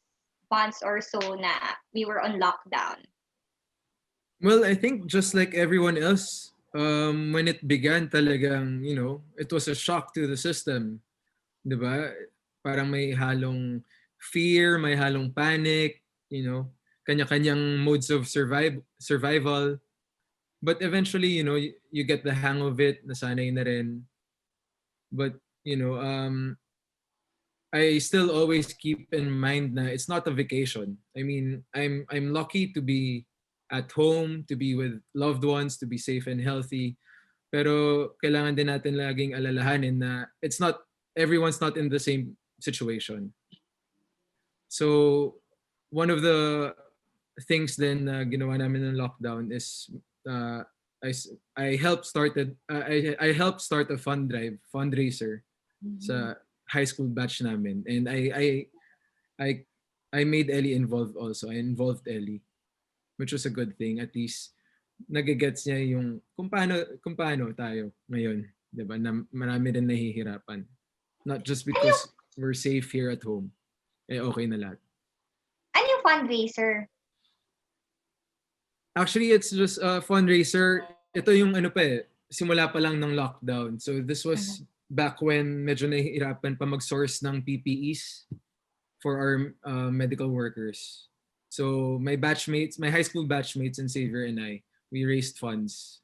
months or so na we were on lockdown? Well, I think just like everyone else, when it began talagang, it was a shock to the system. Diba? Parang may halong fear, may halong panic, kanya-kanyang modes of survival. But eventually, you get the hang of it, nasanay na rin. But, I still always keep in mind na it's not a vacation. I mean, I'm lucky to be at home, to be with loved ones, to be safe and healthy. Pero kailangan din natin laging alalahanin na everyone's not in the same situation. So, one of the things then na ginawa namin ng lockdown is I helped start a fundraiser sa high school batch namin, and I made Ellie involved also. I involved Ellie, which was a good thing. At least nagigets niya yung kung paano tayo ngayon, 'di ba? Na marami rin nahihirapan. Not just because we're safe here at home. Okay na lahat. Ano yung fundraiser? Actually, it's just a fundraiser. Ito yung simula pa lang ng lockdown. So this was back when medyo nahihirapan pa mag-source ng PPEs for our medical workers. So my high school batchmates and Xavier and I, we raised funds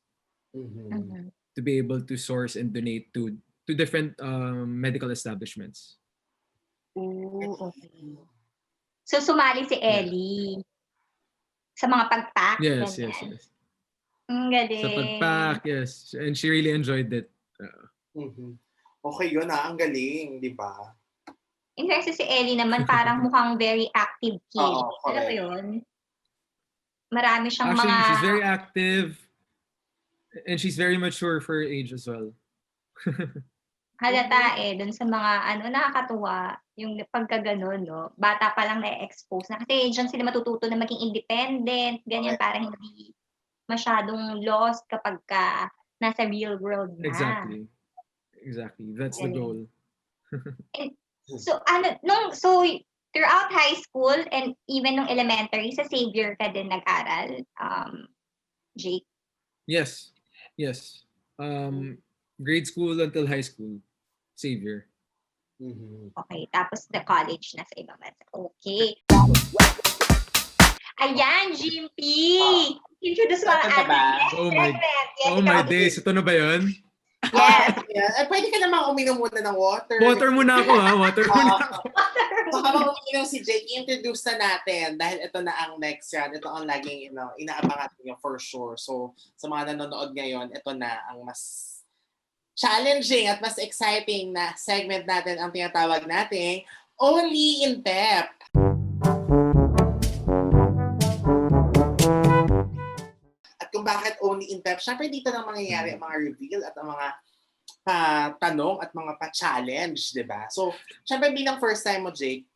to be able to source and donate to different medical establishments. Ooh, okay. So sumali si Ellie. Sa mga pag-pack? Yes. Ang galing. Sa pag-pack, yes. And she really enjoyed it. Okay yun ang galing, di ba? In fact, si Ellie naman parang mukhang very active kid. Alam mo yun? Marami siyang Actually, she's very active and she's very mature for her age as well. halata dun sa mga nakakatuwa yung pagka ganun, no? Bata pa lang na-expose na. Kasi diyan sila matututo na maging independent, ganyan, para hindi masyadong lost kapagka nasa real world na. Exactly. That's the goal. And so throughout high school and even nung elementary, sa Xavier ka din nag-aral, Jake? Yes. Grade school until high school. Xavier. Okay, tapos the college na sa ibang bansa. Okay. Ayan, Jimpy! Introduce mo ang Ito ba? ating Oh my days. Ito na ba yun? Yes. Pwede ka namang uminom muna ng water. Water muna ako ha. Water muna ako. So habang uminom si Jake, introduce na natin dahil ito na ang next round. Ito ang laging inaabangan niyo for sure. So sa mga nanonood ngayon, ito na ang mas challenging at mas exciting na segment natin, ang tinatawag nating Only in PEP. At kung bakit only in PEP, syempre dito nang mangyayari ang mga reveal at ang mga tanong at mga pa-challenge, di ba? So, syempre bilang first time mo, Jake,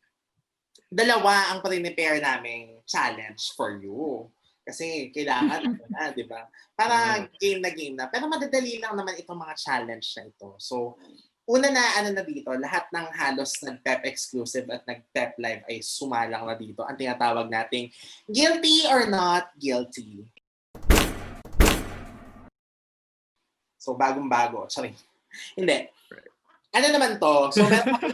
dalawa ang pre-prepare naming challenge for you. Kasi kailangan na, di ba? Para game na. Pero madadali lang naman itong mga challenge na ito. So, una na dito, lahat ng halos nag-PEP Exclusive at nag-PEP Live ay sumalang na dito. Ang tinatawag nating guilty or not guilty. So, bagong-bago. Sorry. Hindi. Ano naman to? So, meron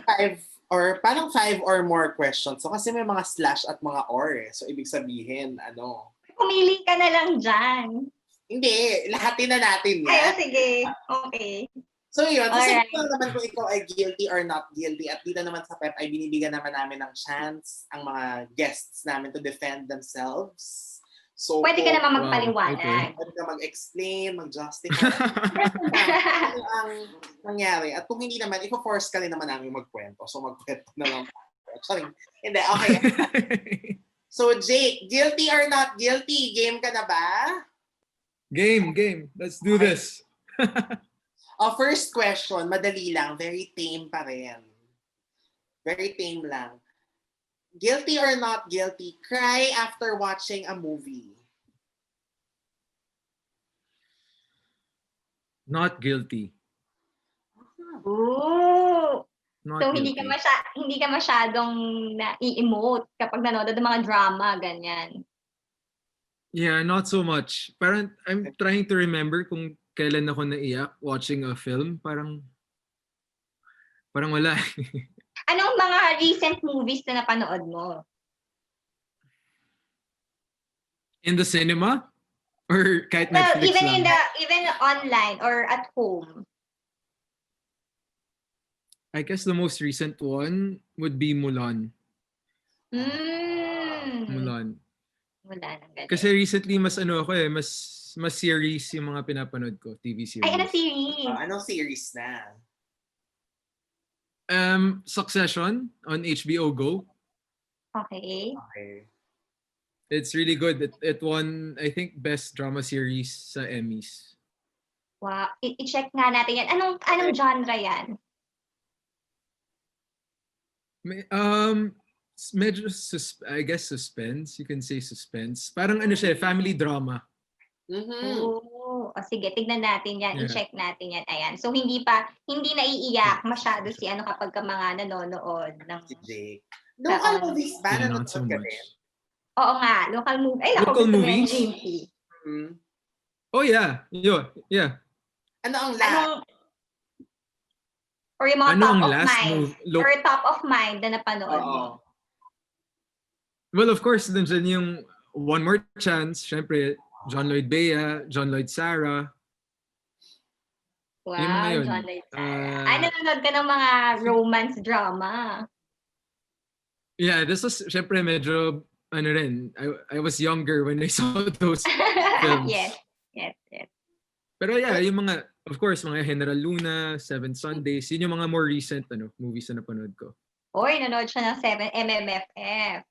5 or more questions. So, kasi may mga slash at mga or. So, ibig sabihin, Pumili ka na lang dyan. Hindi. Lahatin na natin yan. Ay, sige. Okay. So, yun. So, Alright. sabi naman kung ikaw ay guilty or not guilty. At dito naman sa PEP ay binibigyan naman namin ng chance ang mga guests namin to defend themselves. So, Pwede ka naman Wow, magpaliwanag. pwede ka mag-explain, mag-justify. Ano ang nangyari. At kung hindi naman, i-force ka rin naman namin magkwento. So, magkwento na lang. Sorry. Hindi, okay. So, Jake, guilty or not guilty? Game ka na ba? Game. Let's do this. First question, madali lang. Very tame pa rin. Very tame lang. Guilty or not guilty? Cry after watching a movie. Not guilty. Ooh. Not So, guilty. hindi ka masyadong na-i-emote kapag nanonood ng mga drama, ganyan. Yeah, not so much. Parang I'm trying to remember kung kailan ako naiyak watching a film. Parang wala. Anong mga recent movies na napanood mo? In the cinema? Or kahit Well, Netflix lang? even online or at home. I guess the most recent one would be Mulan. Mulan. Wala nang ganyan. Kasi recently mas series yung mga pinapanood ko, TV series. Ay, ano series? Anong series na? Succession on HBO Go. Okay. Okay. It's really good. It won, I think, best drama series sa Emmys. Wow. I-check nga natin yan. Anong genre yan? Medyo I guess suspense. You can say suspense. Parang siya, family drama. Oh, sige, tignan natin yan. Yeah. I-check natin yan. Ayan. So, hindi naiiyak masyado si kapag ka mga nanonood ng... Si Jake. Local movies ba? Yeah, not so Nanonood ka much. din? Oo nga, local movie. Ay, Local movies? Jimpy. Oh yeah. Yeah. Ano ang last? Or yung mga Ano top ang of last mind. Or top of mind na napanood mo. Well, of course, nandiyan yung One More Chance. Syempre, John Lloyd Bea, John Lloyd Sarah. Wow, Yung mga yun. John Lloyd Sarah. Ay, nanonood ka ng mga romance drama. Yeah, this was, syempre, medyo, I was younger when I saw those films. Yes. Pero yeah, yung mga, of course, mga General Luna, Seven Sundays, yun yung mga more recent movies na napanood ko. Oy, nanonood siya ng 7 MMFF.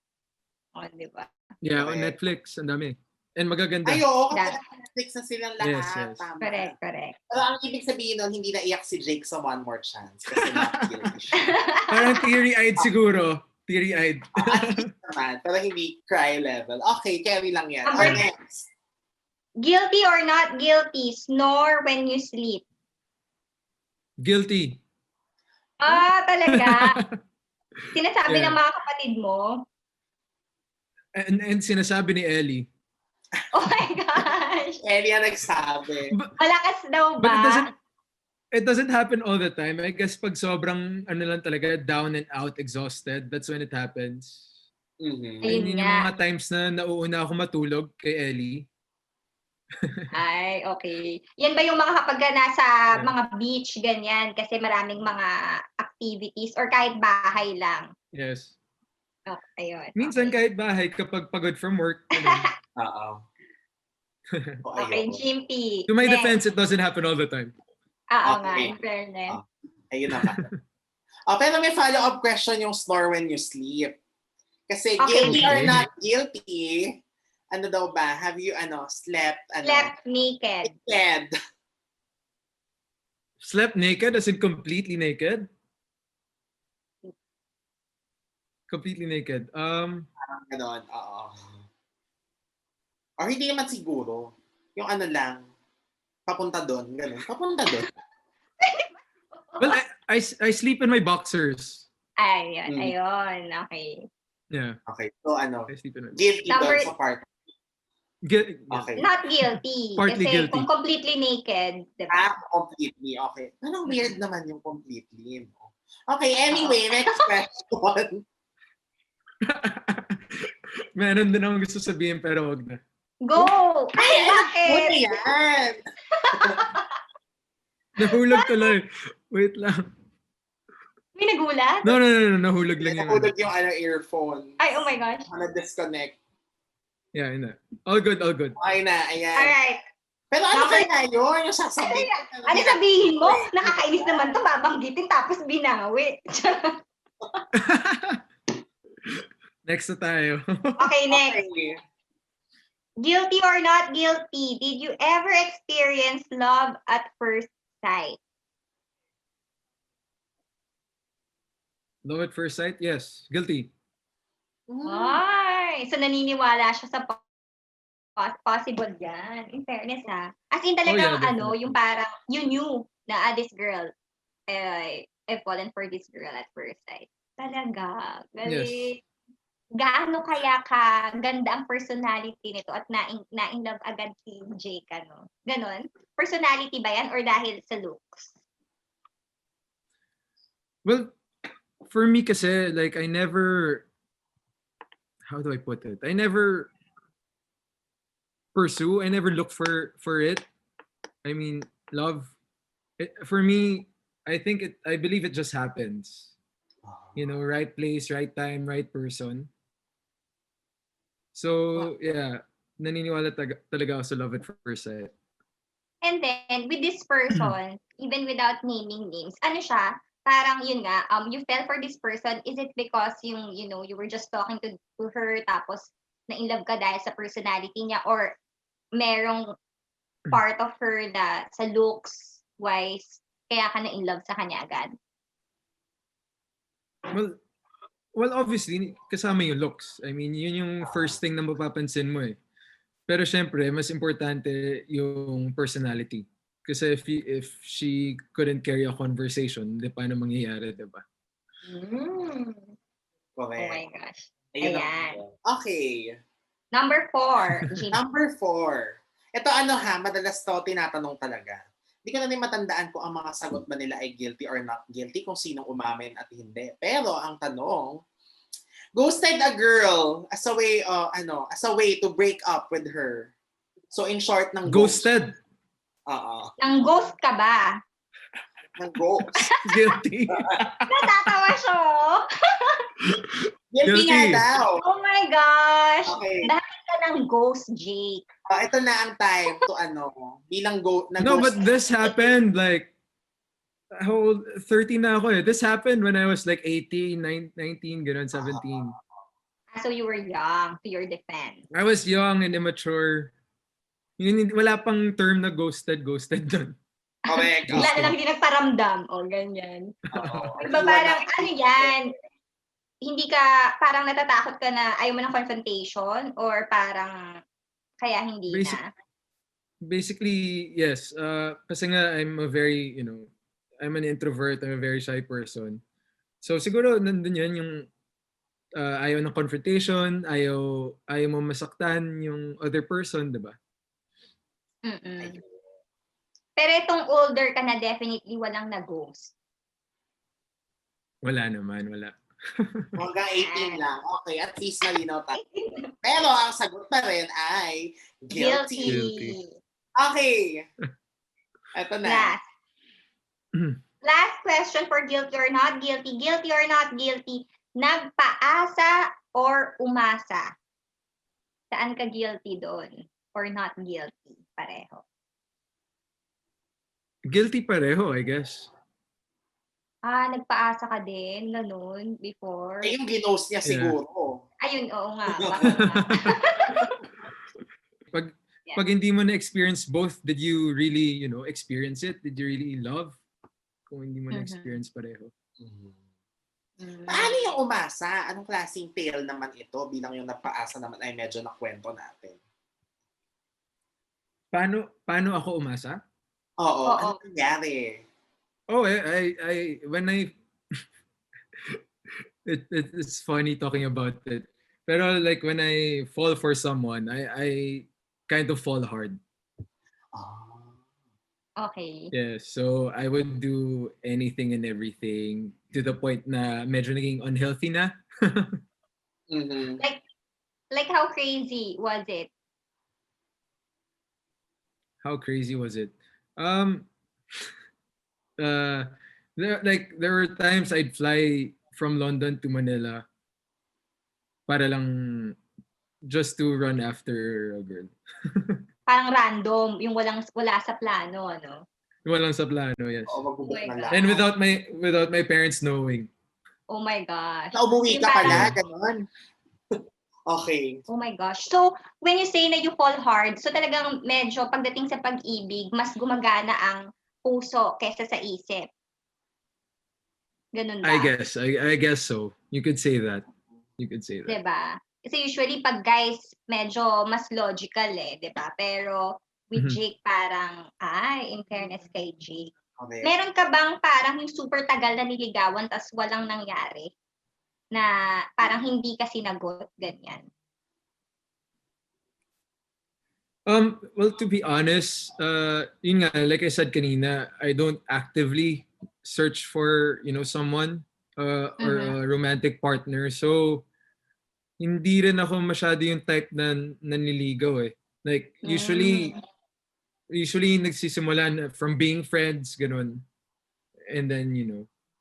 O, di ba? Yeah, on Netflix, ang dami. And magaganda. Ay, oo, kasi That- Netflix na silang lahat. Yes, yes. Tama. Correct. Pero ang ibig sabihin nun, hindi naiyak si Jake sa One More Chance kasi not guilty siya. Parang teary-eyed siguro. Teary-eyed. At least naman, pero hindi cry level. Okay, carry lang yan. Number- Next. Guilty or not guilty, snore when you sleep. Guilty. Talaga? Sinasabi Yeah. ng mga kapatid mo? And sinasabi ni Ellie. Oh my gosh! Ellie ang nagsabi. Malakas daw But ba? it doesn't happen all the time. I guess pag sobrang lang talaga, down and out, exhausted, that's when it happens. Mhm. Ayun Yun yung nga. mga times na nauuna ako matulog kay Ellie. Ay, okay. Yan ba yung mga kapag nasa Yeah. mga beach, ganyan, kasi maraming mga activities or kahit bahay lang? Yes. Oh, ayun. Minsan okay. kahit bahay, kapag pagod from work. ganun. Oo. Oh, Okay, ayun. Jimpy. To my Next. defense, it doesn't happen all the time. Oo nga, Okay. in fairness. Ayun naman. Pero may follow-up question yung snore when you sleep. Kasi Okay. guilty or not guilty, ano daw ba? Have you slept Slept naked. naked? Slept naked, as in completely naked? Completely naked. Ganon, oo. Or hindi naman siguro. Yung lang, papunta doon, gano'n. Papunta doon. Well, I sleep in my boxers. Ayun, Mm. ayun. Okay. Yeah, Okay, so I sleep in my guilty Number- doon sa part. Yeah. Okay. Not guilty. Partly kasi guilty. kung completely naked, diba? Completely, okay. Anong weird naman yung completely, no? Okay, anyway, next question. Meron din akong gusto sabihin pero wag na. Go! Ay, bakit? Buti yan! Nahulog tuloy. Wait lang. May nagulat? No. Nahulog lang yung Nahulog yung earphone. Ay, oh my gosh. Disconnect. Yeah, yun na. All good. Okay na, ayan. Alright. Pero ano Okay. kaya yun? Yung sasabihin. Ano sabihin mo? Nakakainis naman to, babanggitin tapos binawi. Next na tayo. Okay, next. Okay. Guilty or not guilty, did you ever experience love at first sight? Love at first sight? Yes. Guilty. Ay, so naniniwala siya sa possible yan. In fairness ha. As in talagang definitely. yung parang you knew na this girl, I've fallen for this girl at first sight. Talaga. Galing. Gaano kaya ka ganda ang personality nito at na-in love agad si Jake, ano? Ganon? Personality ba yan or dahil sa looks? Well, for me kasi, like, I never, how do I put it? I never look for it. I mean, love, for me, I believe it just happens. You know, right place, right time, right person. So, yeah, naniniwala talaga ako sa love at first sight. And then, with this person, even without naming names, ano siya, parang yun nga, you fell for this person, is it because you were just talking to her, tapos na-in-love ka dahil sa personality niya, or merong part of her na sa looks wise, kaya ka na-in-love sa kanya agad? Well, obviously, kasama yung looks. I mean, yun yung first thing na mapapansin mo eh. Pero syempre, mas importante yung personality. Kasi if she couldn't carry a conversation, di paano mangyayari, di ba? Correct. Oh my gosh. Ayun Ayan. ang- Okay. Number 4. Number 4. Ito madalas to tinatanong talaga. Hindi ko na rin matandaan kung ang mga sagot ba nila ay guilty or not guilty, kung sinong umamin at hindi. Pero ang tanong, ghosted a girl as a way to break up with her. So in short, ng Ghosted. Oo. Nang ghost ka ba? Ng ghost. Guilty. Natatawa siya. Guilty nga Guilty. daw. Oh my gosh. Okay. Dahil ka ng ghost, Jake. Ito na ang time to bilang No, but this happened like, how old? 13 na ako eh. This happened when I was like 18, 19, gano'n, 17. So you were young, to your defense. I was young and immature. Wala pang term na ghosted dun. Correct. Wala na lang hindi nagparamdam. O, ganyan. Oo. Diba parang, ano yan? Hindi ka, parang natatakot ka na ayaw mo ng confrontation? Or parang, kaya hindi na? Basically, yes. Kasi nga, I'm a very, I'm an introvert. I'm a very shy person. So, siguro, nandun yan yung ayaw ng confrontation, ayaw mo masaktan yung other person, diba? Mm-mm. Pero itong older ka na, definitely walang nag-ghost. Wala naman, wala. Hanggang 18 lang. Okay, at least malinaw tayo. Pero ang sagot pa rin ay guilty. Okay. Ito na. Last question for guilty or not guilty. Guilty or not guilty. Nagpaasa or umasa? Saan ka guilty doon? Or not guilty? Pareho. Guilty pareho, I guess. Nagpaasa ka din, ganun, before? Yung ginost niya siguro. Ayun, oo nga. Pag hindi mo na-experience both, did you really, experience it? Did you really love? Kung hindi mo na-experience pareho. Paano yung umasa? Anong klaseng tale naman ito? Bilang yung nagpaasa naman ay medyo nakwento natin. Paano ako umasa? Oo. Ano nangyari? It's funny talking about it. Pero like when I fall for someone, I kind of fall hard. Okay. Yeah, so I would do anything and everything to the point na medyo naging unhealthy na. Mm-hmm. Like how crazy was it? How crazy was it? There were times I'd fly from London to Manila para lang just to run after a girl. Parang random, yung wala sa plano, ano? Walang sa plano, yes. And without my parents knowing. Oh my gosh. Umuwi ka pala, gano'n. Okay. Oh my gosh. So, when you say na you fall hard, so talagang medyo pagdating sa pag-ibig, mas gumagana ang puso kaysa sa isip. Ganun ba? I guess so. You could say that. Diba? Kasi usually pag guys, medyo mas logical diba? Pero with Jake parang, in fairness kay Jake. Okay. Meron ka bang parang yung super tagal na niligawan tas walang nangyari? Na parang hindi ka sinagot, ganyan? Well, to be honest, yun nga, like I said kanina, I don't actively search for, someone or a romantic partner. So, hindi rin ako masyado yung type na nanliligaw eh. Like, usually nagsisimula from being friends, ganun. And then,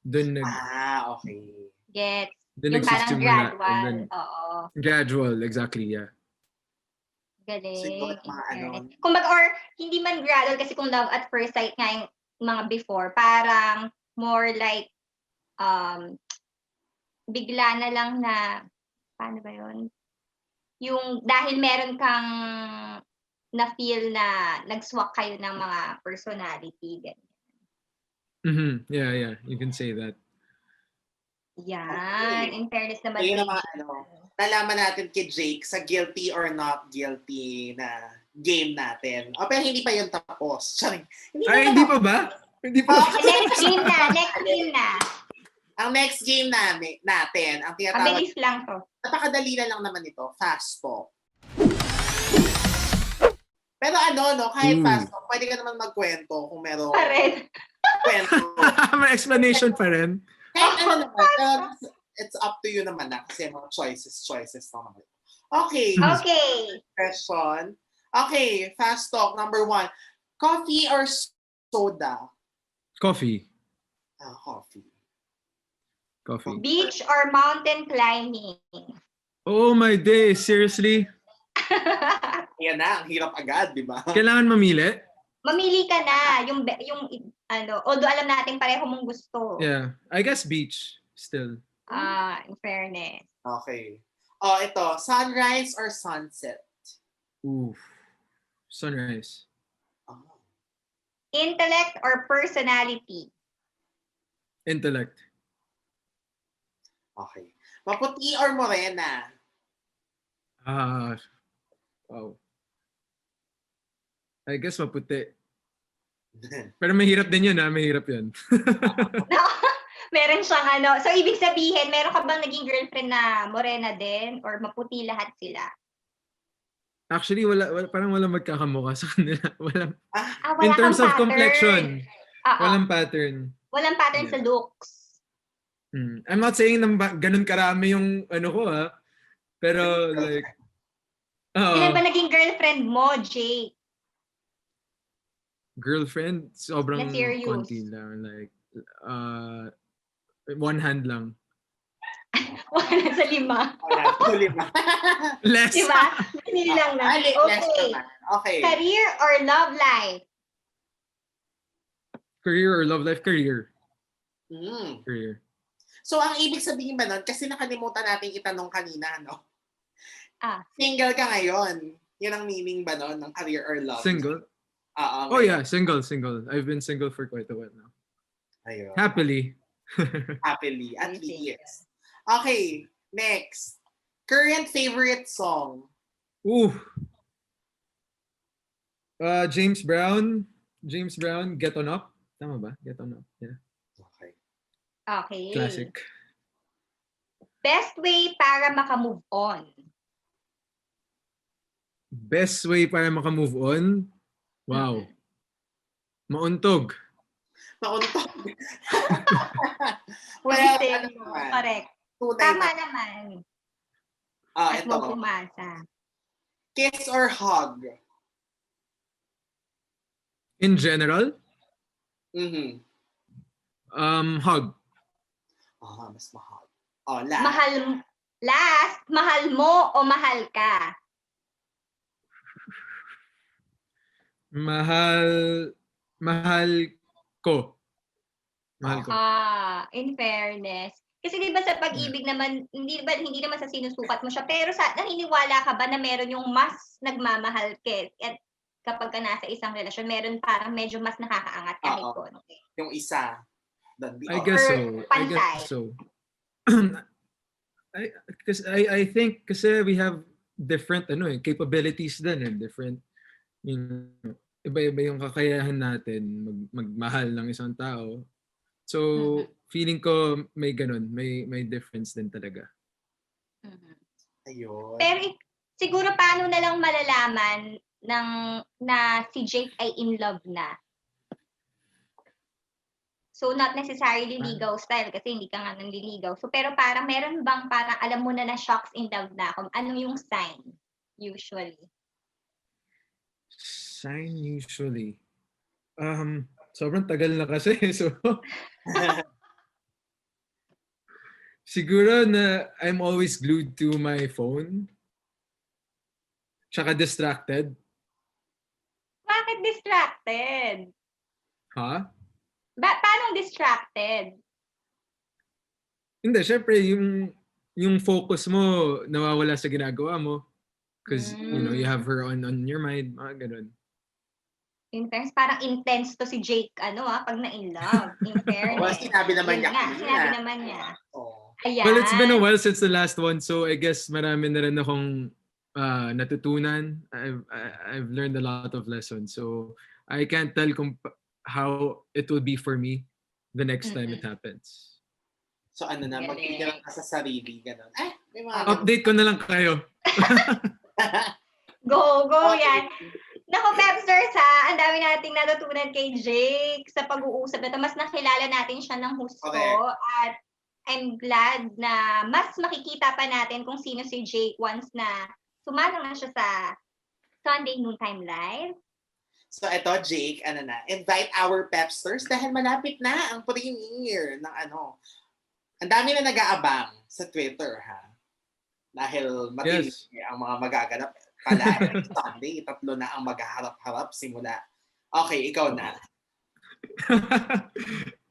dun okay. Yes. Dun yung parang gradual. Oo. Gradual, exactly, yeah. Galing. Kumbaga, or hindi man gradual kasi kung love at first sight nga yung mga before, parang more like, bigla na lang na, paano ba yun? Yung dahil meron kang na-feel na nag-swak kayo ng mga personality, ganyan. Yeah, you can say that. Yan, in fairness naman. Ayun naman, nalaman natin kay Jake sa guilty or not guilty na game natin. Pero hindi pa yun tapos. Sorry. Hindi pa ba? Hindi pa. Next game na. Ang next game natin, ang tinatawag. Mabilis lang to. Napakadali na lang naman ito, fast talk. Pero kahit fast talk, pwede ka naman magkwento kung meron. Pa rin. Kwento. May explanation pa rin. Kahit naman, it's up to you naman na kasi mga choices naman. Okay. Question. Okay, fast talk. Number 1. Coffee or soda? Coffee. Coffee. Beach or mountain climbing? Oh my day, seriously? Yan na, ang hirap agad, di ba? Kailangan mamili? Mamili ka na. Yung although alam natin pareho mong gusto. Yeah, I guess beach still. In fairness. Okay. Oh, ito. Sunrise or sunset? Ooh. Sunrise. Oh. Intellect or personality? Intellect. Okay. Maputi or morena? Wow. I guess maputi. Pero mahirap din yun, mahirap yun. Meron siyang ano. So, ibig sabihin, meron ka bang naging girlfriend na morena din? Or maputi lahat sila? Actually, parang wala magkakamukha sa kanila. Walang, Wala in terms kang of pattern. complexion, Oo. walang pattern. Walang pattern Yeah. sa looks. I'm not saying na ganun karami yung ano ko pero like, Ilan ba naging girlfriend mo, Jake? girlfriend, sobrang Na serious? konti lang. Like, one hand lang. Wala sa 5. Wala, so 5. Less. Diba? Hindi lang na. Less Okay. naman. Okay. Career or love life? Career or love life? Career. Mm. Career. So, ang ibig sabihin ba nun, kasi nakalimutan natin itanong kanina, no? Single ka ngayon. Yun ang meaning ba nun, ng career or love? Single? Oh, yeah, single. I've been single for quite a while now. Ayun. Happily. Happily, at least. Okay, next. Current favorite song? Ooh. James Brown, Get On Up. Tama ba? Get On Up. Yeah. Okay. Classic. Best way para maka-move on? Best way para maka-move on? Wow. Mauntog. Mauntog. Well, ano naman? Correct. Tama naman. At Ito. mo pumasa. Kiss or hug? In general? Mm-hmm. Hug. Mas mahal. Last. Mahal mo o mahal ka? Mahal ko. Mahal ko. In fairness. Kasi di ba sa pag-ibig naman, hindi naman sa sinusukat mo siya, pero naniniwala ka ba na meron yung mas nagmamahal ka? At kapag ka nasa isang relasyon, meron parang medyo mas nakakaangat kahit konti. Yung isa. I guess so. I think kasi we have different capabilities din, different iba-iba yung kakayahan natin magmahal ng isang tao. So feeling ko may ganun, may difference din talaga. Ayun. Pero siguro paano na lang malalaman na si Jake ay in love na? So not necessarily ligaw style kasi hindi ka nga nanliligaw. So pero parang meron bang parang alam mo na shocks in love na ako? Ano yung sign usually? Sign usually. Sobrang tagal na kasi so siguro na I'm always glued to my phone. Tsaka distracted. Bakit distracted? Ha? Paano distracted? Hindi, syempre yung focus mo nawawala sa ginagawa mo because you have her on your mind, mga ganun. In fairness, parang intense to si Jake pag na-in love. In fairness. Sinabi naman niya. Sinabi naman niya. Ayan. Well, it's been a while since the last one, so I guess marami na rin akong natutunan. I've learned a lot of lessons, so I can't tell how it will be for me the next time it happens. So magpigil ka sa sarili, gano'n. May mga update ko na lang kayo. Go yan. Naku, Pepsters ang dami nating natutunan kay Jake sa pag-uusap na ito. Mas nakilala natin siya ng husto. At I'm glad na mas makikita pa natin kung sino si Jake once na sumalang na siya sa Sunday Noontime Live. So ito, Jake, invite our Pepsters dahil malapit na ang premiere ng Ang dami na nag-aabang sa Twitter, ha? Dahil matindi ang mga magaganap pala Sunday. 3 na ang maghaharap-harap simula. Okay, ikaw na.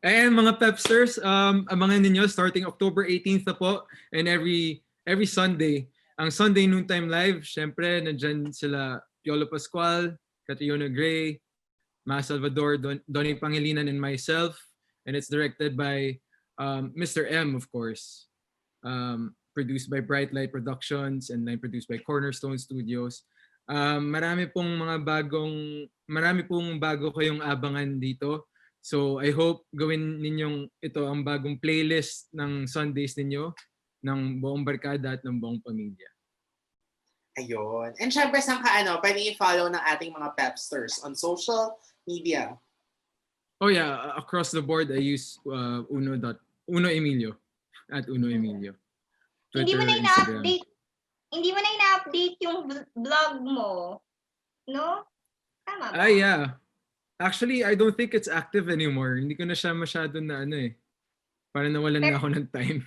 Ayan mga Pepsters, abangan ninyo starting October 18th na po and every Sunday ang Sunday Noontime Live, syempre, nandyan sila Piolo Pascual, Catriona Gray, Ma Salvador, Donnie Pangilinan, and myself. And it's directed by Mr. M, of course. Produced by Bright Light Productions and then produced by Cornerstone Studios. Marami pong bago kayong abangan dito. So I hope gawin ninyong ito ang bagong playlist ng Sundays ninyo, ng buong barkada at ng buong pamilya. Ayun. And syempre, saan ka pwede i-follow ng ating mga Pepsters on social media? Oh yeah, across the board I use Uno Emilio at Uno Emilio. Hindi mo Twitter, na Instagram. ina-update. Hindi mo na ina-update yung vlog mo. No? Tama ba? Yeah. Actually, I don't think it's active anymore. Hindi ko na siya masyado na Parang nawalan na ako ng time.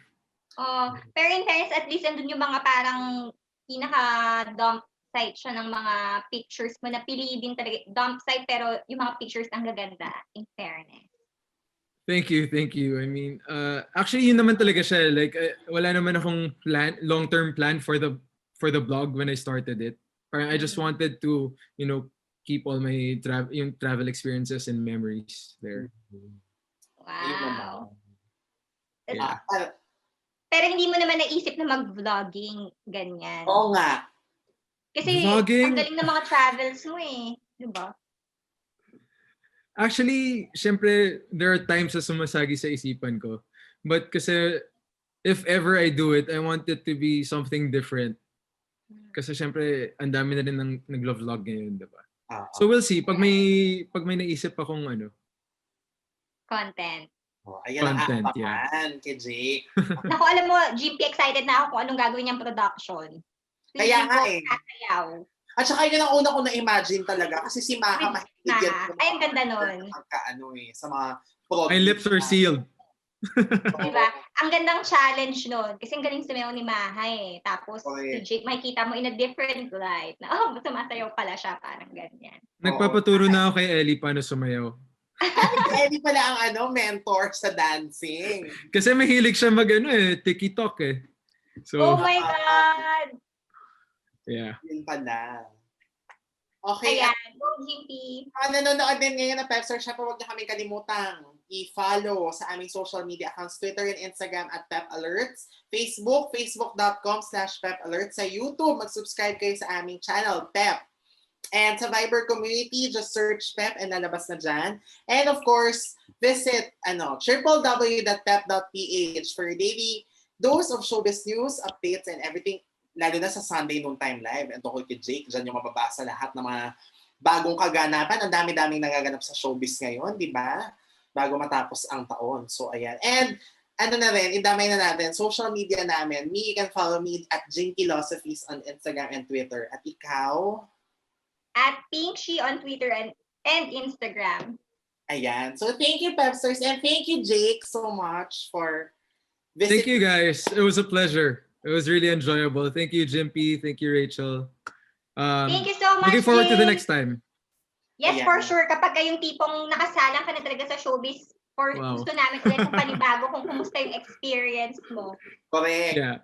Pero in fairness, at least andun yung mga parang pinaka-dump site siya ng mga pictures mo. Napili din talaga. Dump site, pero yung mga pictures ang gaganda, in fairness. Thank you. I mean, actually, yun naman talaga siya. Like, wala naman akong long-term plan for the blog when I started it. Parang I just wanted to, keep all my travel experiences and memories there. Wow. Yeah. Pero hindi mo naman naisip na mag-vlogging, ganyan. Oo nga. Kasi Vlogging? ang galing ng mga travels mo diba? Actually, syempre, there are times na sumasagi sa isipan ko. But kasi, if ever I do it, I want it to be something different. Kasi syempre, ang dami na rin ng nag-vlog ngayon, diba? So we'll see. Pag may naisip akong Content. Ayan Content, ang abangan kay Jake. Naku, alam mo, Jimpy, excited na ako kung anong gagawin niyang production. Kaya nga Sasayaw. At saka yun ang una ko na-imagine talaga kasi si Maha mahilig yan. Ay, ang ganda nun. Sa mga produce. my lips are sealed. Diba? Ang gandang challenge nun. Kasi ang galing sumayaw ni Maha Tapos si Jake, makikita mo in a different light. Na, sumasayaw pala siya. Parang ganyan. Nagpapaturo na ako kay Ellie paano sumayaw. Ellie pala ang mentor sa dancing. Kasi mahilig siya TikTok So, oh my God! Yeah. Yun pala. Okay. Ayan, go Jimpy. Nanonood din ngayon ng Pepster Shop, huwag niyo kaming kalimutang i-follow sa aming social media accounts, Twitter and Instagram at PEP Alerts, Facebook, facebook.com/PEP Alerts, sa YouTube, mag-subscribe kayo sa aming channel, PEP. And sa Viber community, just search PEP and lalabas na dyan. And of course, visit www.pep.ph for your daily dose of showbiz news, updates, and everything, lalo na sa Sunday Noontime Live. And tungkol kay Jake, dyan yung mababasa lahat ng mga bagong kaganapan. Ang dami-daming nagaganap sa showbiz ngayon, di ba? Bago matapos ang taon. So, ayan. And indamay na natin, social media namin. You can follow me at Jimpy Philosophies on Instagram and Twitter. At ikaw? At Pinkshi on Twitter and Instagram. Ayan. So, thank you, Pepsters. And thank you, Jake, so much for visiting. Thank you, guys. It was a pleasure. It was really enjoyable. Thank you, Jimpy. Thank you, Rachel. Thank you so much, Looking forward to the Jake. next time. Yes, Ayan. for sure. Kapag kayong tipong nakasalang ka na talaga sa showbiz, gusto namin ulit kung panibago kung kumusta yung experience mo. Correct. Yeah.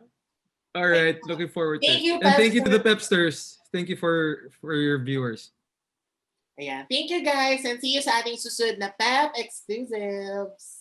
All right. Looking forward to Thank it. you, And thank you to the Pepsters. Pepsters. Thank you for your viewers. Ayan. Thank you, guys. And see you sa ating susunod na PEP Exclusives.